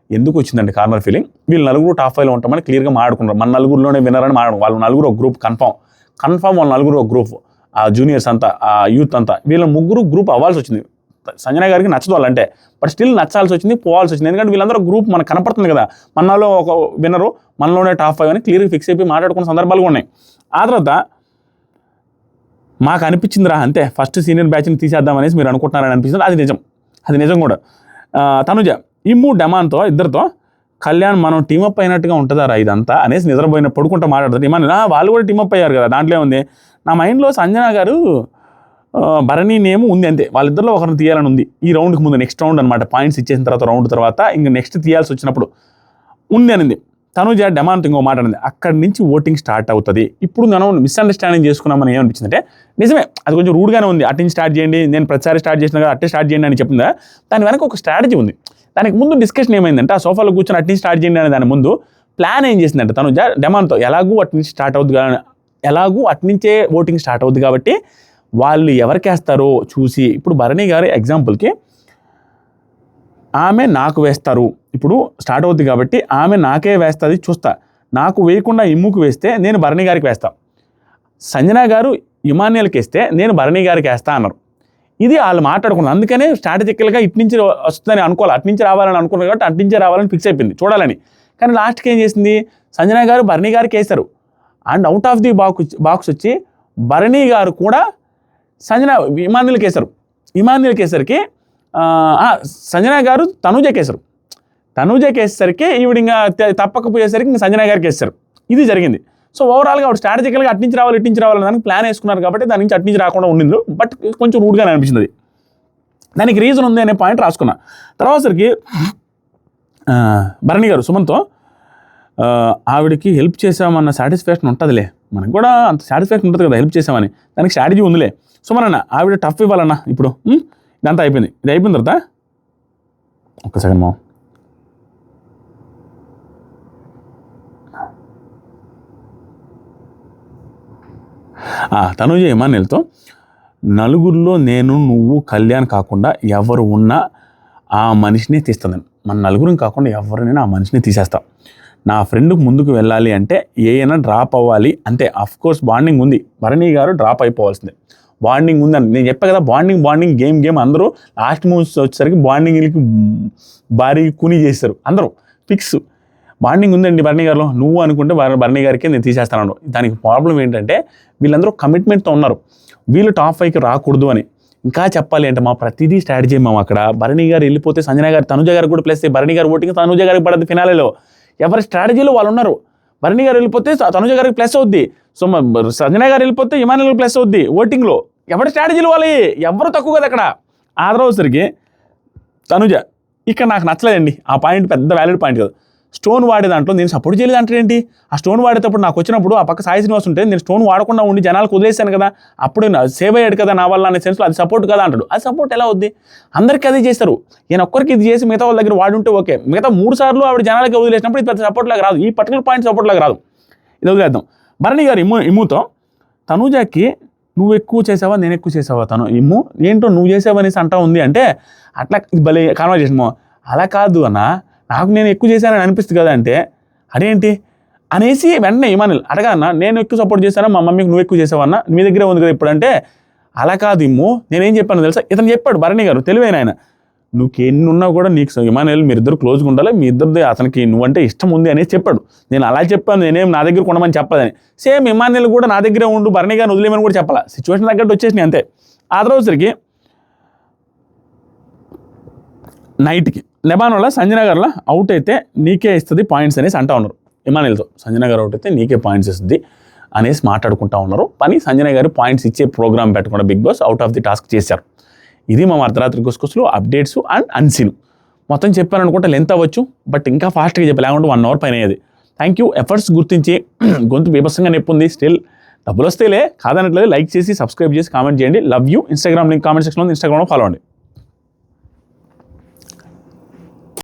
ఎందుకు వచ్చిందండి కార్నర్ ఫీలింగ్? వీళ్ళు నలుగురు టాప్ 5లో ఉంటామని క్లియర్గా మాట్లాడుకున్నారు. మన నలుగురులోనే వినరని మాట్లాడు. వాళ్ళు నలుగురు ఒక గ్రూప్ కన్ఫామ్ వాళ్ళ నలుగురు ఒక గ్రూప్, ఆ జూనియర్స్ అంతా, ఆ యూత్ అంతా. వీళ్ళ ముగ్గురు గ్రూప్ అవ్వాల్సి వచ్చింది. సంజన గారికి నచ్చదు వాళ్ళంటే, బట్ స్టిల్ నచ్చాల్సి వచ్చింది, పోవాల్సి వచ్చింది. ఎందుకంటే వీళ్ళందరూ గ్రూప్ మనకు కనపడుతుంది కదా, మనలో ఒక విన్నరు, మనలోనే టాప్ 5 అని క్లియర్గా ఫిక్స్ అయిపోయి మాట్లాడుకున్న సందర్భాలు ఉన్నాయి. ఆ తర్వాత మాకు అనిపించిందిరా అంతే, ఫస్ట్ సీనియర్ బ్యాచ్ని తీసేద్దామనేసి మీరు అనుకుంటున్నారని అనిపిస్తుంది. అది నిజం కూడా. తనుజ ఇమ్ము డెమాన్తో ఇద్దరితో కళ్యాణ్ మనం టీమప్ అయినట్టుగా ఉంటుందారా ఇదంతా అనేసి నిద్రపోయిన పడుకుంటూ మాట్లాడతారు. వాళ్ళు కూడా టీమప్ అయ్యారు కదా, దాంట్లో ఉంది. నా మైండ్లో సంజన గారు భరణి నేమ్ ఉంది అంతే, వాళ్ళిద్దరిలో ఒకరిని తీయాలని ఉంది ఈ రౌండ్కి ముందు, నెక్స్ట్ రౌండ్ అనమాట. పాయింట్స్ ఇచ్చేసిన తర్వాత ఇంక నెక్స్ట్ తీయాల్సి వచ్చినప్పుడు ఉంది అనింది. తనుజ డెమాన్తో ఇంకో మాట్లాడింది, అక్కడి నుంచి ఓటింగ్ స్టార్ట్ అవుతుంది. ఇప్పుడు మనం మిస్అండర్స్టాండింగ్ చేసుకున్నామని ఏమనిపించిందంటే, నిజమే అది కొంచెం రూడ్గానే ఉంది. అటు నుంచి స్టార్ట్ చేయండి, నేను ప్రతిసారి స్టార్ట్ చేసిన కదా అట్టే స్టార్ట్ చేయండి అని చెప్పిందా. దాని వెనక ఒక స్ట్రాటజీ ఉంది. దానికి ముందు డిస్కషన్ ఏమైందంటే, ఆ సోఫాలో కూర్చొని అటు నుంచి స్టార్ట్ చేయండి అనే దాని ముందు ప్లాన్ ఏం చేసిందంటే తనుజ డెమాన్తో, ఎలాగూ అటు నుంచే ఓటింగ్ స్టార్ట్ అవుద్ది కాబట్టి వాళ్ళు ఎవరికేస్తారో చూసి, ఇప్పుడు భరణి గారు ఎగ్జాంపుల్కి ఆమె నాకు వేస్తారు, ఇప్పుడు స్టార్ట్ అవుద్ది కాబట్టి ఆమె నాకే వేస్తుంది చూస్తా, నాకు వేయకుండా ఇమ్ముకు వేస్తే నేను భరణి గారికి వేస్తా, సంజన గారు ఇమాన్యుయల్కి వేస్తే నేను భరణి గారికి వేస్తా అన్నారు. ఇది వాళ్ళు మాట్లాడుకున్నారు. అందుకనే స్ట్రాటజికల్గా ఇటు నుంచి వస్తుందని అనుకోవాలి, అటు నుంచి రావాలని అనుకున్నారు కాబట్టి అటు నుంచే రావాలని ఫిక్స్ అయిపోయింది చూడాలని. కానీ లాస్ట్కి ఏం చేసింది, సంజన గారు భరణి గారికి వేస్తారు. And out of the box వచ్చి భరణి గారు కూడా ఇమాన్యుయల్కి వేసరికి సంజన గారు తనుజకి వేసేసరికి ఈవిడ ఇంకా తప్పకపోయేసరికి ఇంకా సంజన గారికి వేస్తారు. ఇది జరిగింది. సో ఓవరాల్గా ఆవిడ స్ట్రాటజికల్గా అటు నుంచి రావాలి ఇటు నుంచి రావాలని దానికి ప్లాన్ వేసుకున్నారు కాబట్టి దాని నుంచి అటు నుంచి రాకుండా ఉండింది. బట్ కొంచెం రూడ్గానే అనిపించింది అది. దానికి రీజన్ ఉంది అనే పాయింట్ రాసుకున్నా. తర్వాతసరికి భరణి గారు సుమన్తో ఆవిడకి హెల్ప్ చేసామన్న సాటిస్ఫాక్షన్ ఉంటుందిలే, మనకు కూడా అంత సాటిస్ఫాక్షన్ ఉంటుంది కదా హెల్ప్ చేసామని, దానికి స్ట్రాటజీ ఉందిలే. సుమన్ ఆవిడ టఫ్ ఇవ్వాలన్నా ఇప్పుడు ఇదంతా అయిపోయింది. ఇది అయిపోయిన తర్వాత ఒక్క సెకండ్ మా తనుజ ఇమాన్యుయల్తో, నలుగురిలో నేను నువ్వు కళ్యాణ్ కాకుండా ఎవరు ఉన్నా ఆ మనిషిని తీస్తుందని, మన నలుగురిని కాకుండా ఎవరినైనా ఆ మనిషిని తీసేస్తాం. నా ఫ్రెండ్కి ముందుకు వెళ్ళాలి అంటే ఏమైనా డ్రాప్ అవ్వాలి అంతే. అఫ్కోర్స్ బాండింగ్ ఉంది, భరణి గారు డ్రాప్ అయిపోవాల్సిందే, బాండింగ్ ఉందని నేను చెప్పా కదా. బాండింగ్ గేమ్ అందరూ లాస్ట్ మూవ్స్ వచ్చేసరికి బాండింగ్కి భారీ కూని చేస్తారు అందరూ, ఫిక్స్ బాండింగ్ ఉందండి భరణి గారిలో, నువ్వు అనుకుంటే భరణి గారికి నేను తీసేస్తాను. దానికి ప్రాబ్లం ఏంటంటే వీళ్ళందరూ కమిట్మెంట్తో ఉన్నారు, వీళ్ళు టాప్ 5కి రాకూడదు అని. ఇంకా చెప్పాలి అంటే మా ప్రతిదీ స్ట్రాటజీ మేము అక్కడ. భరణి గారు వెళ్ళిపోతే సంజన గారు తనుజ గారికి కూడా ప్లస్, భరణి గారు ఓటింగ్ తనుజ గారికి పడద్దు ఫినాలేలో, ఎవరి స్ట్రాటజీలో వాళ్ళు ఉన్నారు. భరణి గారు వెళ్ళిపోతే తనుజ గారికి ప్లస్ అవుద్ది, సో సంజన గారు వెళ్ళిపోతే ఇమాన్యుయల్ ప్లస్ అవుద్ది ఓటింగ్లో. ఎవరి స్ట్రాటజీలు వాళ్ళు, ఎవరు తక్కువ కదా అక్కడ. ఆ తర్వాతసరికి తనుజ ఇక్కడ నాకు నచ్చలేదండి ఆ పాయింట్, పెద్ద వ్యాలిడ్ పాయింట్ కదా. స్టోన్ వాడే దాంట్లో నేను సపోర్ట్ చేయలేదు అంటే ఏంటి, ఆ స్టోన్ వాడేటప్పుడు నాకు వచ్చినప్పుడు ఆ పక్క సాయి శ్రీనివాస్ ఉంటే నేను స్టోన్ వాడకుండా ఉండి జనాలకు వదిలేసాను కదా, అప్పుడు సేవ్ అయ్యాడు కదా నా వల్ల అనే సెన్స్లో అది సపోర్ట్ కదా అంటాడు. అది సపోర్ట్ ఎలా అవుద్ది, అందరికీ అదే చేస్తారు. నేను ఒక్కరికి ఇది చేసి మిగతా వాళ్ళ దగ్గర వాడుంటే ఓకే, మిగతా 3 సార్లు ఆవిడ జనాలకి వదిలేసినప్పుడు ఇది పెద్ద సపోర్ట్ లాగా రాదు, ఈ పర్టికులర్ పాయింట్ సపోర్ట్ లాగా రాదు. ఇది వదిలేద్దాం. భరణి గారు ఇమ్ముతో తనుజాకి నువ్వు ఎక్కువ చేసావా నేను ఎక్కువ చేసావా, తను ఇమ్ము ఏంటో నువ్వు చేసావనేసి అంటా ఉంది అంటే అట్లా భలే కాన్వర్జేషన్. అలా కాదు అన్న, నాకు నేను ఎక్కువ చేశానని అనిపిస్తుంది కదా అంటే అదేంటి అనేసి వెంటనే ఇమాన్యుయల్ అడగాలన్నా, నేను ఎక్కువ సపోర్ట్ చేశానా మా మమ్మీకి నువ్వు ఎక్కువ చేసావన్నా, మీ దగ్గరే ఉంది కదా ఇప్పుడు అంటే, అలా కాదు ఇమ్ము నేనేం చెప్పాను తెలుసా, ఇతను చెప్పాడు భరణి గారు, తెలివైన ఆయన, నువ్వు ఎన్ని ఉన్నా కూడా నీకు ఇమాన్యుయల్ మీరిద్దరు క్లోజ్గా ఉండాలి, మీ ఇద్దరిది అతనికి నువ్వంటే ఇష్టం ఉంది అనేసి చెప్పాడు. నేను అలా చెప్పాను, నేనేం నా దగ్గర ఉండమని చెప్పదని. సేమ్ ఇమాన్యుయల్ కూడా నా దగ్గరే ఉండు భరణి గారిని వదిలేమని కూడా చెప్పాలా, సిచ్యువేషన్ తగ్గట్టు వచ్చేసినాయి అంతే. ఆ తర్వాతసరికి నైట్కి లెబాన్ వల్ల సంజన గారులో అవుట్ అయితే నీకే ఇస్తుంది పాయింట్స్ అనేసి అంటా ఉన్నారు ఇమాన్యుయల్తో. సంజన గారు అవుట్ అయితే నీకే పాయింట్స్ ఇస్తుంది, అనేసి మాట్లాడుకుంటా ఉన్నారు. కానీ సంజయ్ గారు పాయింట్స్ ఇచ్చే ప్రోగ్రామ్ పెట్టకుండా Bigg Boss out of the task చేశారు. ఇది మా అర్ధరాత్రి గుసగుసలు అప్డేట్స్ అండ్ అన్సీన్. మొత్తం చెప్పారనుకుంటే లెంత్ అవ్వచ్చు, బట్ ఇంకా ఫాస్ట్గా చెప్పి లేకుంటే 1 hour పైన అయ్యేది. Thank you. ఎఫర్ట్స్ గుర్తించి గొంతు బీభత్సంగా నొప్పి ఉంది, స్టిల్ డబ్బులు వస్తేలే కాదనట్లేదు. లైక్ చేసి సబ్స్క్రైబ్ చేసి కామెంట్ చేయండి. Love you. Instagram link comment సెక్షన్లో ఉంది, ఇన్స్టాగ్రామ్లో ఫాలో అండి.